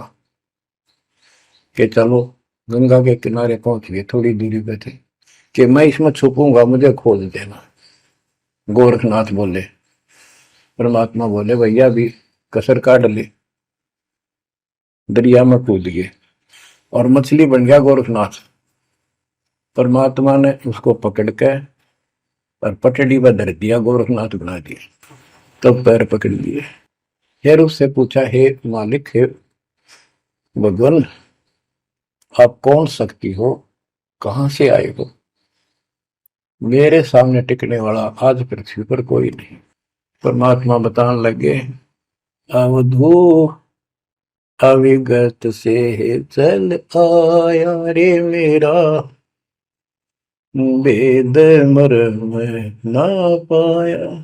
कि चलो गंगा के किनारे पहुंच गए, थोड़ी दूरी पे थे कि मैं इसमें छुपूंगा, मुझे खोज देना। गोरखनाथ बोले। परमात्मा बोले भैया भी कसर काट ले। दरिया में कूद गए और मछली बन गया गोरखनाथ। परमात्मा ने उसको पकड़ के और पटड़ी पर धर दिया, गोरखनाथ बना दिया। तब पैर पकड़ लिए। फिर उससे पूछा, हे मालिक, हे भगवान, आप कौन शक्ति हो, कहां से आए हो? मेरे सामने टिकने वाला आज पृथ्वी पर कोई नहीं। परमात्मा बताने लगे, अवधू अविगत से चल आया रे मेरा, वेद मर्म ना पाया।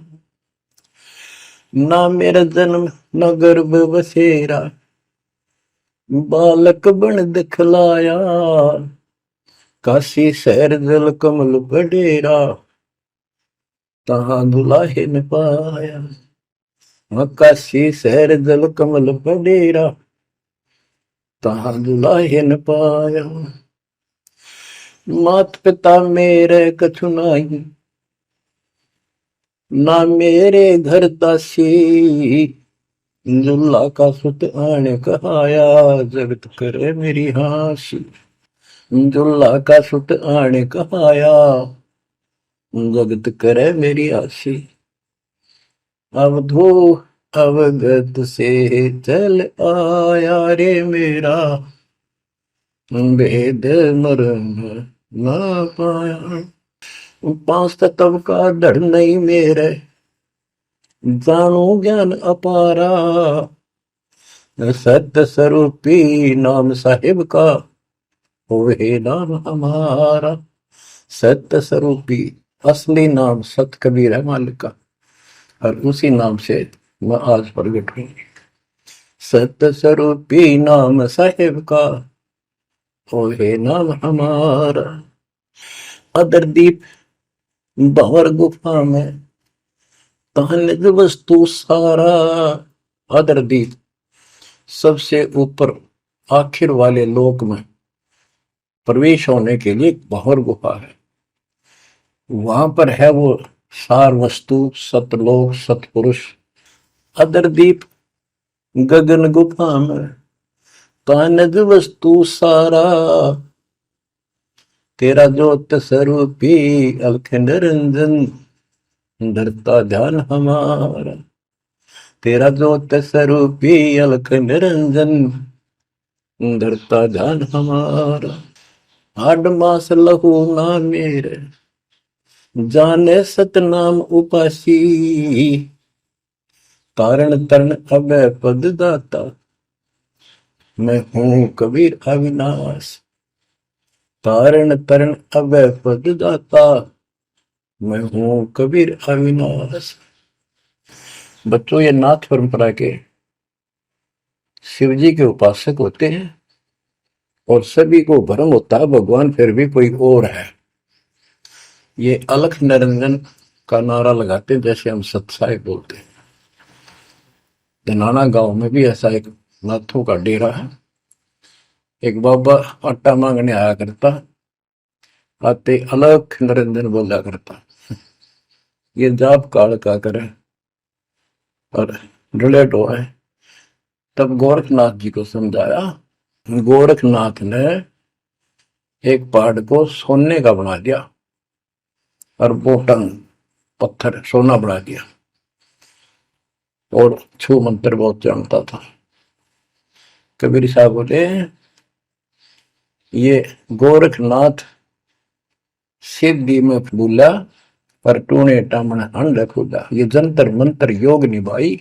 ना मेरा जन्म न गर्भ बसेरा, बालक बन दिखलाया। काशी शहर जल कमल बडेरा, तहां दुलाहे न पाया। काशी शहर जल कमल बडेरा, तहां दुलाहे न पाया। मात पिता मेरे कछु नाही, ना मेरे घर दासी। दुल्ला का सुत आने कहाया, जगत करे मेरी हासी। दुल्ला का सुत आने कहाया, जगत करे मेरी हासी। अवधू अवगत से चल आया रे मेरा, वेद मर्म ना पाया। पांच तत्व का धड़ नहीं मेरे, जानू ज्ञान अपारा। सत्य स्वरूपी नाम साहिब का, वही नाम हमारा। सत्य स्वरूपी असली नाम सत कबीर है मालिक का, और उसी नाम से मैं आज प्रगट हूं। सत्य स्वरूपी नाम साहिब का, वही नाम हमारा। अदरदीप भंवर गुफा में, तहनिज वस्तु सारा। अदरदीप सबसे ऊपर आखिर वाले लोक में प्रवेश होने के लिए भंवर गुफा है। वहां पर है वो सार वस्तु, सतलोक, सतपुरुष। अदरदीप गगन गुफा में, तहनिज वस्तु सारा। तेरा ज्योत स्वरूपी अलख निरंजन, धरता ध्यान हमारा। तेरा ज्योत स्वरूपी अलख निरंजन, धरता ध्यान हमारा। हाड मास लहू ना मेरे, जाने सतनाम उपासी। कारण तरण अभय पद दाता, मैं हूं कबीर अविनाश। कारण तरण अभय पद दाता, मैं हूं कबीर अविनाश। बच्चों, ये नाथ परंपरा के शिव जी के उपासक होते हैं और सभी को भ्रम होता है भगवान फिर भी कोई और है। ये अलख निरंजन का नारा लगाते हैं, जैसे हम सत्साई बोलते हैं। धनाना गांव में भी ऐसा एक नाथों का डेरा है। एक बाबा आटा मांगने आया करता, आते अलख निरंजन बोला करता। ये जाप काल का करे और रिलेट हुआ है। तब गोरखनाथ जी को समझाया। गोरखनाथ ने एक पहाड़ को सोने का बना दिया और बोटन पत्थर सोना बना दिया, और छू मंत्र बहुत जानता था। कबीर साहब बोले, ये गोरखनाथ सिद्धि में भूला, पर टूने टामण अंड खुदा। ये जंतर मंत्र योग निभाई,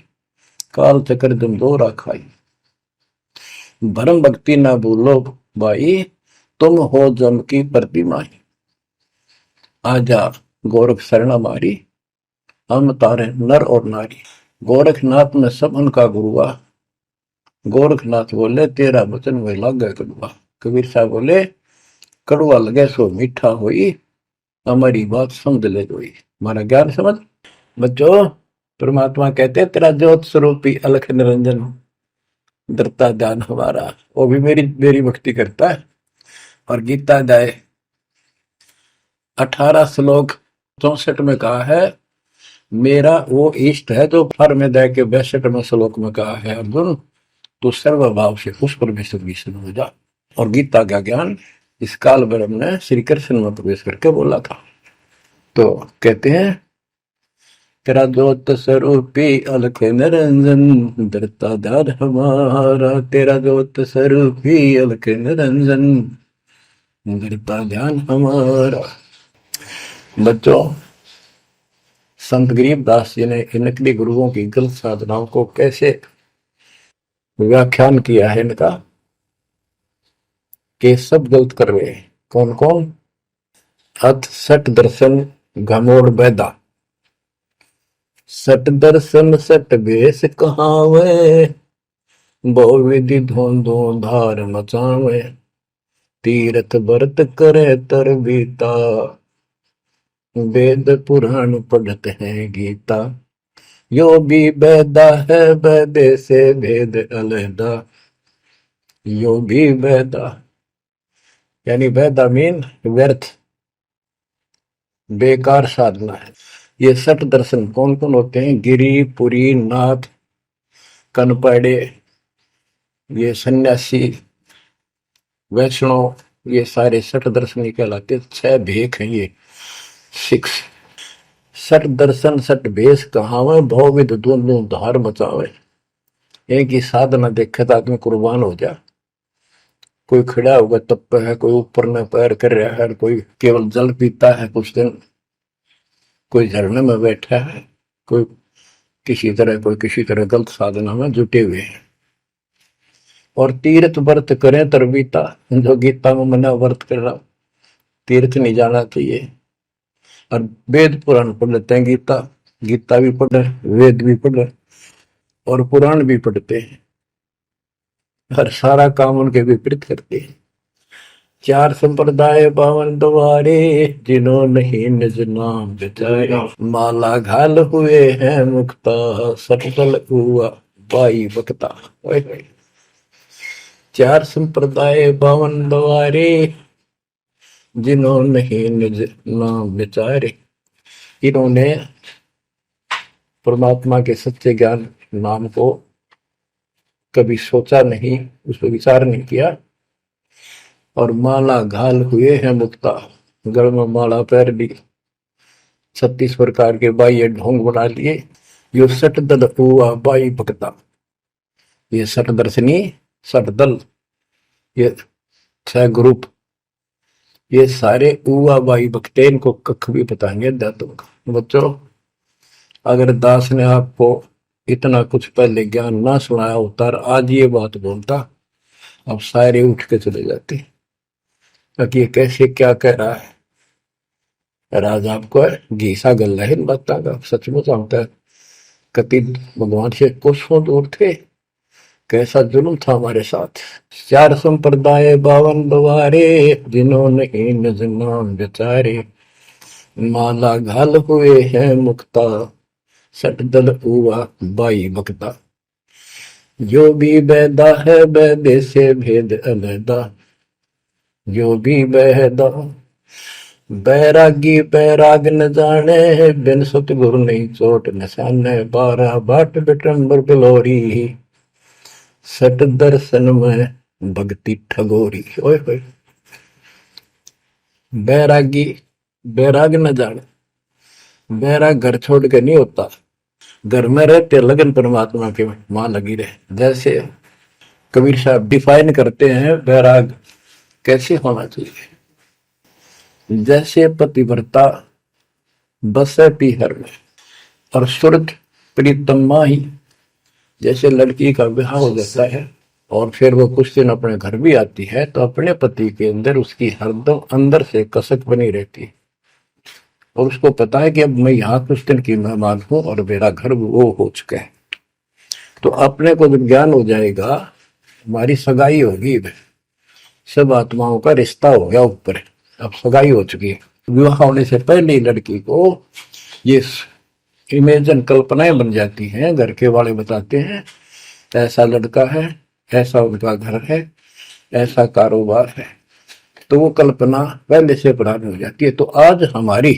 काल चक्र जम दोरा खाई। भरम भक्ति ना भूलो भाई, तुम हो जम की प्रतिमा। आजा गोरख शरण मारी, हम तारे नर और नारी। गोरखनाथ में सब उनका गुरुआ। गोरखनाथ बोले, तेरा वचन वे लागे कड़ुआ। कबीर साहब बोले, कड़ुआ लगे सो मीठा होई, हमारी बात समझ ले जोई। हमारा ज्ञान समझ। बच्चों, परमात्मा कहते हैं, तेरा ज्योत स्वरूपी अलख निरंजन, धरता ध्यान हमारा। वो भी मेरी भक्ति करता है, और गीता अध्याय 18 श्लोक 64 में कहा है, मेरा वो इष्ट है जो फर में दे के 62वें श्लोक में कहा है, अर्जुन तो सर्वभाव से उस परमेश्वर की शरण हो जा। और गीता का ज्ञान इस काल ब्रह्म ने श्री कृष्ण में प्रवेश करके बोला था। तो कहते हैं, तेरा ज्योत स्वरूपी अलख निरंजन धरता दार हमारा, तेरा ज्योत स्वरूपी अलख निरंजन धरता ध्यान हमारा। बच्चों, संत गरीबदास जी ने इन नकली गुरुओं की गलत साधनाओं को कैसे व्याख्यान किया है इनका, कि सब गलत कर रहे हैं। कौन कौन? अथ सट दर्शन घमोड़ बैदा, सट दर्शन सट बेस कहावे, बहु विधि धोंधो धार मचावे, तीरथ व्रत करे तर बीता, वेद पुराण पढ़त है गीता, यो भी बैदा है बैदे से भेद अलहदा, यो भी बैदा यानी बैदा मीन व्यर्थ, बेकार साधना है। ये सठ दर्शन कौन कौन होते हैं? गिरी, पुरी, नाथ, कनपड़े, ये सन्यासी, वैष्णव, ये सारे सठ दर्शन कहलाते। 6 भेख हैं ये, 6। सठ दर्शन सठ भेष कहावे, भौविध दोनों धार बचावे। एक ही साधना देखे तो आदमी कुर्बान हो जा। कोई खड़ा होगा तप है, कोई ऊपर में पैर कर रहा है, कोई केवल जल पीता है कुछ दिन, कोई झरने में बैठा है, कोई किसी तरह गलत साधना में जुटे हुए हैं। और तीर्थ व्रत करें तरबीता, जो गीता में मना व्रत कर रहा, तीर्थ नहीं जाना चाहिए। और वेद पुराण पढ़ लेते हैं, गीता भी पढ़ रहे, वेद भी पढ़ रहे और पुराण भी पढ़ते हैं, हर सारा काम उनके विपरीत करते हैं। 4 संप्रदाय पावन द्वारे, जिन्हों नहीं निज नाम बिचारे, माला घाल हुए हैं मुक्ता, सटल हुआ बाई बकता। 4 संप्रदाय पावन द्वारे, जिन्हों नहीं निज नाम बिचारे। इन्होंने परमात्मा के सच्चे ज्ञान नाम को कभी सोचा नहीं, उस पर विचार नहीं किया। और माला घाल हुए हैं मुक्ता, गल में माला पैर ली, 36 प्रकार के बाह्य ढोंग बना लिए। यो सट दल हुआ बाई भक्ता, ये सट दर्शनी, सट दल, ये 6 ग्रुप, ये सारे उआ बाई भक्ते, इनको कख भी बताएंगे दातों। बच्चों, अगर दास ने आपको इतना कुछ पहले ज्ञान ना सुनाया होता और आज ये बात बोलता, अब सारे उठ के चले जाते कि ये कैसे क्या कह रहा है। राज आपको घीसा गल है इन बातों का, सचमुच होता है। कति भगवान से कोसों दूर थे, कैसा जुल्म था हमारे साथ। 4 संप्रदाय 52 द्वारे, जिन्होंने निज नाम बेचारे, माला घाल हुए हैं मुक्ता, सट दल हुआ बाई बकता, जो भी बैदा है बैदे से भेद अलहदा, जो भी बैदा। बैरागी बैराग न जाने, बिन सतगुरु नहीं चोट निशाने, 12 बाट बिटंबर बिलोरी, सट दर्शन में भक्ति ठगोरी। ओए होए, बैरागी बैराग न जाने, बैराग घर छोड़ के नहीं होता, घर में रहते लगन परमात्मा के मां लगी रहे। जैसे कबीर साहब डिफाइन करते हैं बैराग कैसे होना चाहिए, जैसे पतिव्रता बसे पीहर में और सुरत प्रीतमा ही, जैसे लड़की का विवाह हो जाता है और फिर वो कुछ दिन अपने घर भी आती है, तो अपने पति के अंदर उसकी हरदम अंदर से कसक बनी रहती है और उसको पता है कि अब मैं यहाँ कुछ दिन की मेहमान हूं और मेरा घर वो हो चुका है। तो अपने को जब ज्ञान हो जाएगा, हमारी सगाई होगी, सब आत्माओं का रिश्ता हो गया ऊपर, अब सगाई हो चुकी है। विवाह होने से पहले ही लड़की को ये इमेजन कल्पनाएं बन जाती हैं। घर के वाले बताते हैं ऐसा लड़का है, ऐसा उनका घर है, ऐसा कारोबार है, तो वो कल्पना पहले से पुरानी हो जाती है। तो आज हमारी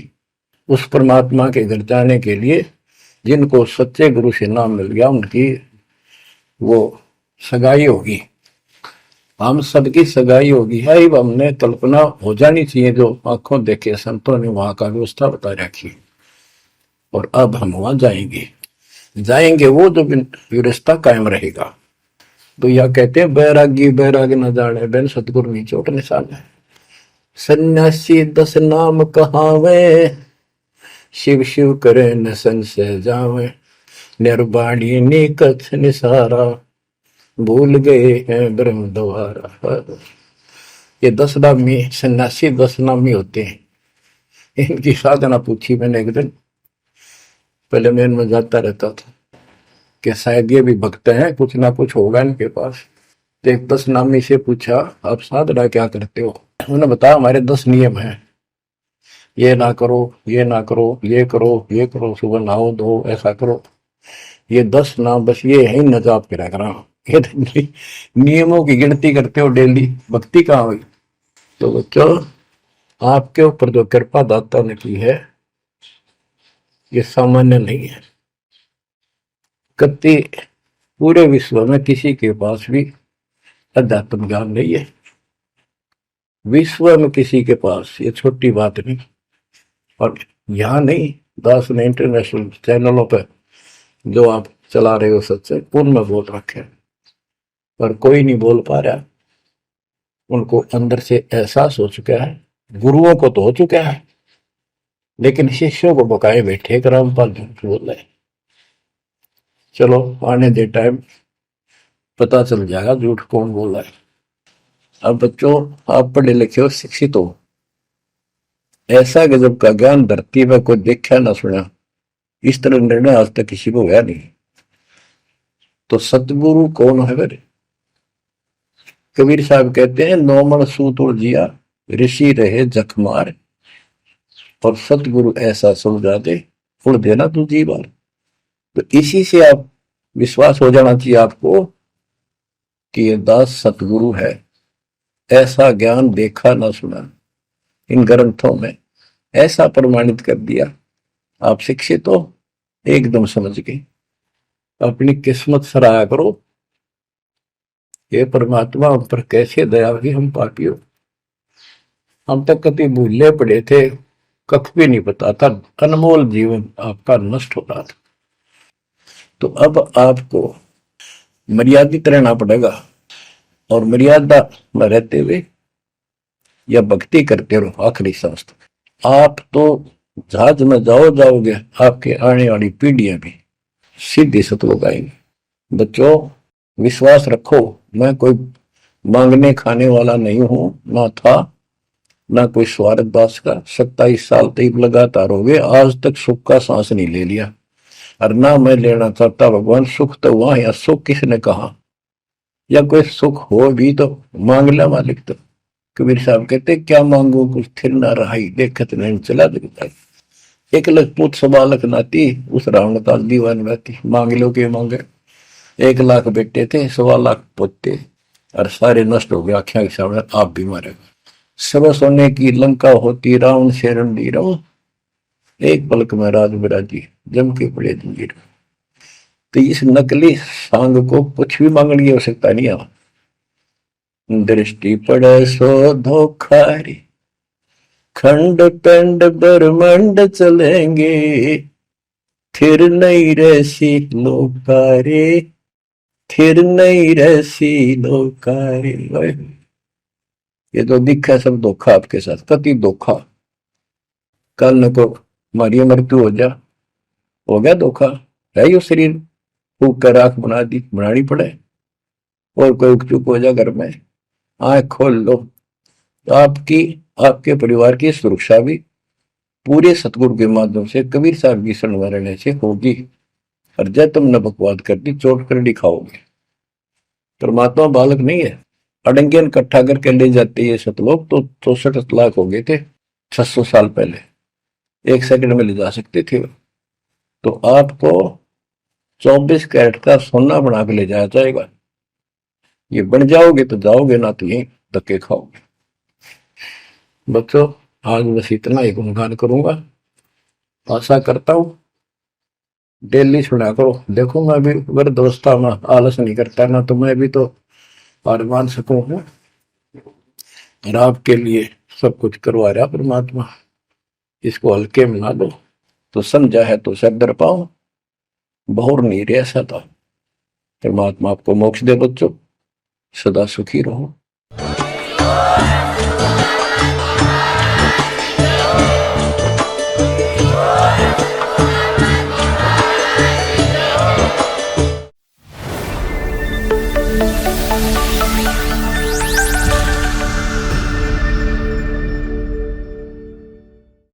उस परमात्मा के घर जाने के लिए जिनको सच्चे गुरु से नाम मिल गया उनकी वो सगाई होगी, हम सबकी सगाई होगी है। हमने कल्पना हो जानी चाहिए, जो आंखों देखे संतों ने वहां का व्यवस्था बता रखी। और अब हम वहां जाएंगे वो जो रिश्ता कायम रहेगा। तो यह कहते हैं बैरागी बैराग न जाने बिन सतगुरु नी चोट निशान है। सन्यासी 10 नाम कहावे, शिव शिव करे न संशय जावे, निर्वाणी नी कथ निसारा, भूल गए हैं ब्रह्म द्वारा। ये 10 नामी सन्यासी 10 नामी होते हैं। इनकी साधना पूछी मैंने एक दिन, पहले मैं इनमें जाता रहता था कि शायद ये भी भक्त हैं, कुछ ना कुछ होगा इनके पास। तो एक 10 नामी से पूछा आप साधना क्या करते हो? उन्होंने बताया हमारे 10 नियम हैं, ये ना करो, ये ना करो, ये करो, ये करो, सुबह नहाओ धो, ऐसा करो। ये 10 नाम बस ये है न जाप करा करा। ये नियमों की गिनती करते हो डेली, भक्ति कहाँ हुई? तो बच्चों आपके ऊपर जो कृपा दाता ने की है ये सामान्य नहीं है। कति पूरे विश्व में किसी के पास भी अध्यात्म ज्ञान नहीं है, विश्व में किसी के पास, ये छोटी बात नहीं। और यहाँ नहीं, दास ने इंटरनेशनल चैनलों पर जो आप चला रहे हो सत्संग उनमें बोल रखे, पर कोई नहीं बोल पा रहा। उनको अंदर से एहसास हो चुका है, गुरुओं को तो हो चुका है, लेकिन शिष्यों को बकाए बैठे रामपाल झूठ बोल रहे। चलो आने दे टाइम, पता चल जाएगा झूठ कौन बोल रहा है। अब बच्चों आप पढ़े लिखे हो, शिक्षित हो, ऐसा गजब का ज्ञान धरती में कोई देखा ना सुना, इस तरह निर्णय आज तक किसी को हुआ नहीं। तो सतगुरु कौन है मेरे? कबीर साहब कहते हैं नौमन सूत और जिया, ऋषि रहे जखमार, और सतगुरु ऐसा समझा दे उड़ देना तू जी बार। तो इसी से आप विश्वास हो जाना चाहिए आपको कि ये दास सतगुरु है। ऐसा ज्ञान देखा ना सुना, इन ग्रंथों में ऐसा प्रमाणित कर दिया। आप शिक्षित हो, एकदम समझ गए, अपनी किस्मत सराहा करो। ये परमात्मा हम पर कैसे दया हुई, हम पापी हो। हम तक कभी भूले पड़े थे, कख भी नहीं पता था, अनमोल जीवन आपका नष्ट हो रहा था। तो अब आपको मर्यादित रहना पड़ेगा, और मर्यादा में रहते हुए या भक्ति करते रहो आखिरी सांस तक। आप तो जहाज में जाओगे, आपके आने वाली पीढ़ियां भी सीधे सतलोक आएंगे। बच्चों विश्वास रखो, मैं कोई मांगने खाने वाला नहीं हूं, ना था ना कोई स्वार्थ दास का। 27 साल तक लगातार हो गए, आज तक सुख का सांस नहीं ले लिया, और ना मैं लेना चाहता। भगवान सुख तो वहां, या सुख किसने कहा? या कोई सुख हो भी तो मांग ला मालिक। तो कबीर साहब कहते क्या मांगो कुछ थिर ना रहाई, देखत नहीं चला दिखता। 1 लाख पूत 1.25 लाख नाती, उस रावण का दीवान रहती। मांग लो के मांगे, 1 लाख बेटे थे, 1.25 लाख पोते, और सारे नष्ट हो गए आख्या के सामने। आप भी मारेगा। सब सोने की लंका होती, रावण से रणधीर, एक पलक में राज बिराजी, जम के पड़े जंजीर। तो इस नकली सांग को कुछ भी मांगने की आवश्यकता नहीं है। दृष्टि पड़े सो धोखारी, खंड पिंड ब्रह्मंड चलेंगे, फिर नहीं रहसी लोकारे, फिर नहीं रहसी लोकारे। ये तो दिखा सब धोखा आपके साथ, कति धोखा। कल न को हमारी मृत्यु हो गया धोखा है। यो शरीर फूक कर राख बना दी, बनानी पड़े, और कोई चुप हो जा घर में, आंख खोल लो। तो आपकी आपके परिवार की सुरक्षा भी पूरे सतगुरु के माध्यम से, कबीर साहब की शरण में रहने से होगी। और जब तुमने बकवाद कर दी, चोट कर दिखाओगे। परमात्मा बालक नहीं है, अड़ंगियन इकट्ठा करके ले जाते ये सतलोक। तो 64 लाख हो गए थे 600 साल पहले, 1 सेकंड में ले जा सकते थे। तो आपको 24 कैरेट का सोना बना के ले जाया जाएगा। ये बन जाओगे तो जाओगे, ना तो यही धक्के खाओगे। बच्चों आज बस इतना ही गुणगान करूंगा। आशा करता हूँ डेली सुना करो। देखो मैं भी अगर दोस्ता में आलस नहीं करता ना तो मैं भी तो हार मान सकूं हूँ। और आपके लिए सब कुछ करवा रहा परमात्मा, इसको हल्के में ना लो। तो समझा है तो सदर पाओ, बहुर नहीं रह सकता। परमात्मा आपको मोक्ष दे बच्चों, सदा सुखी रहो।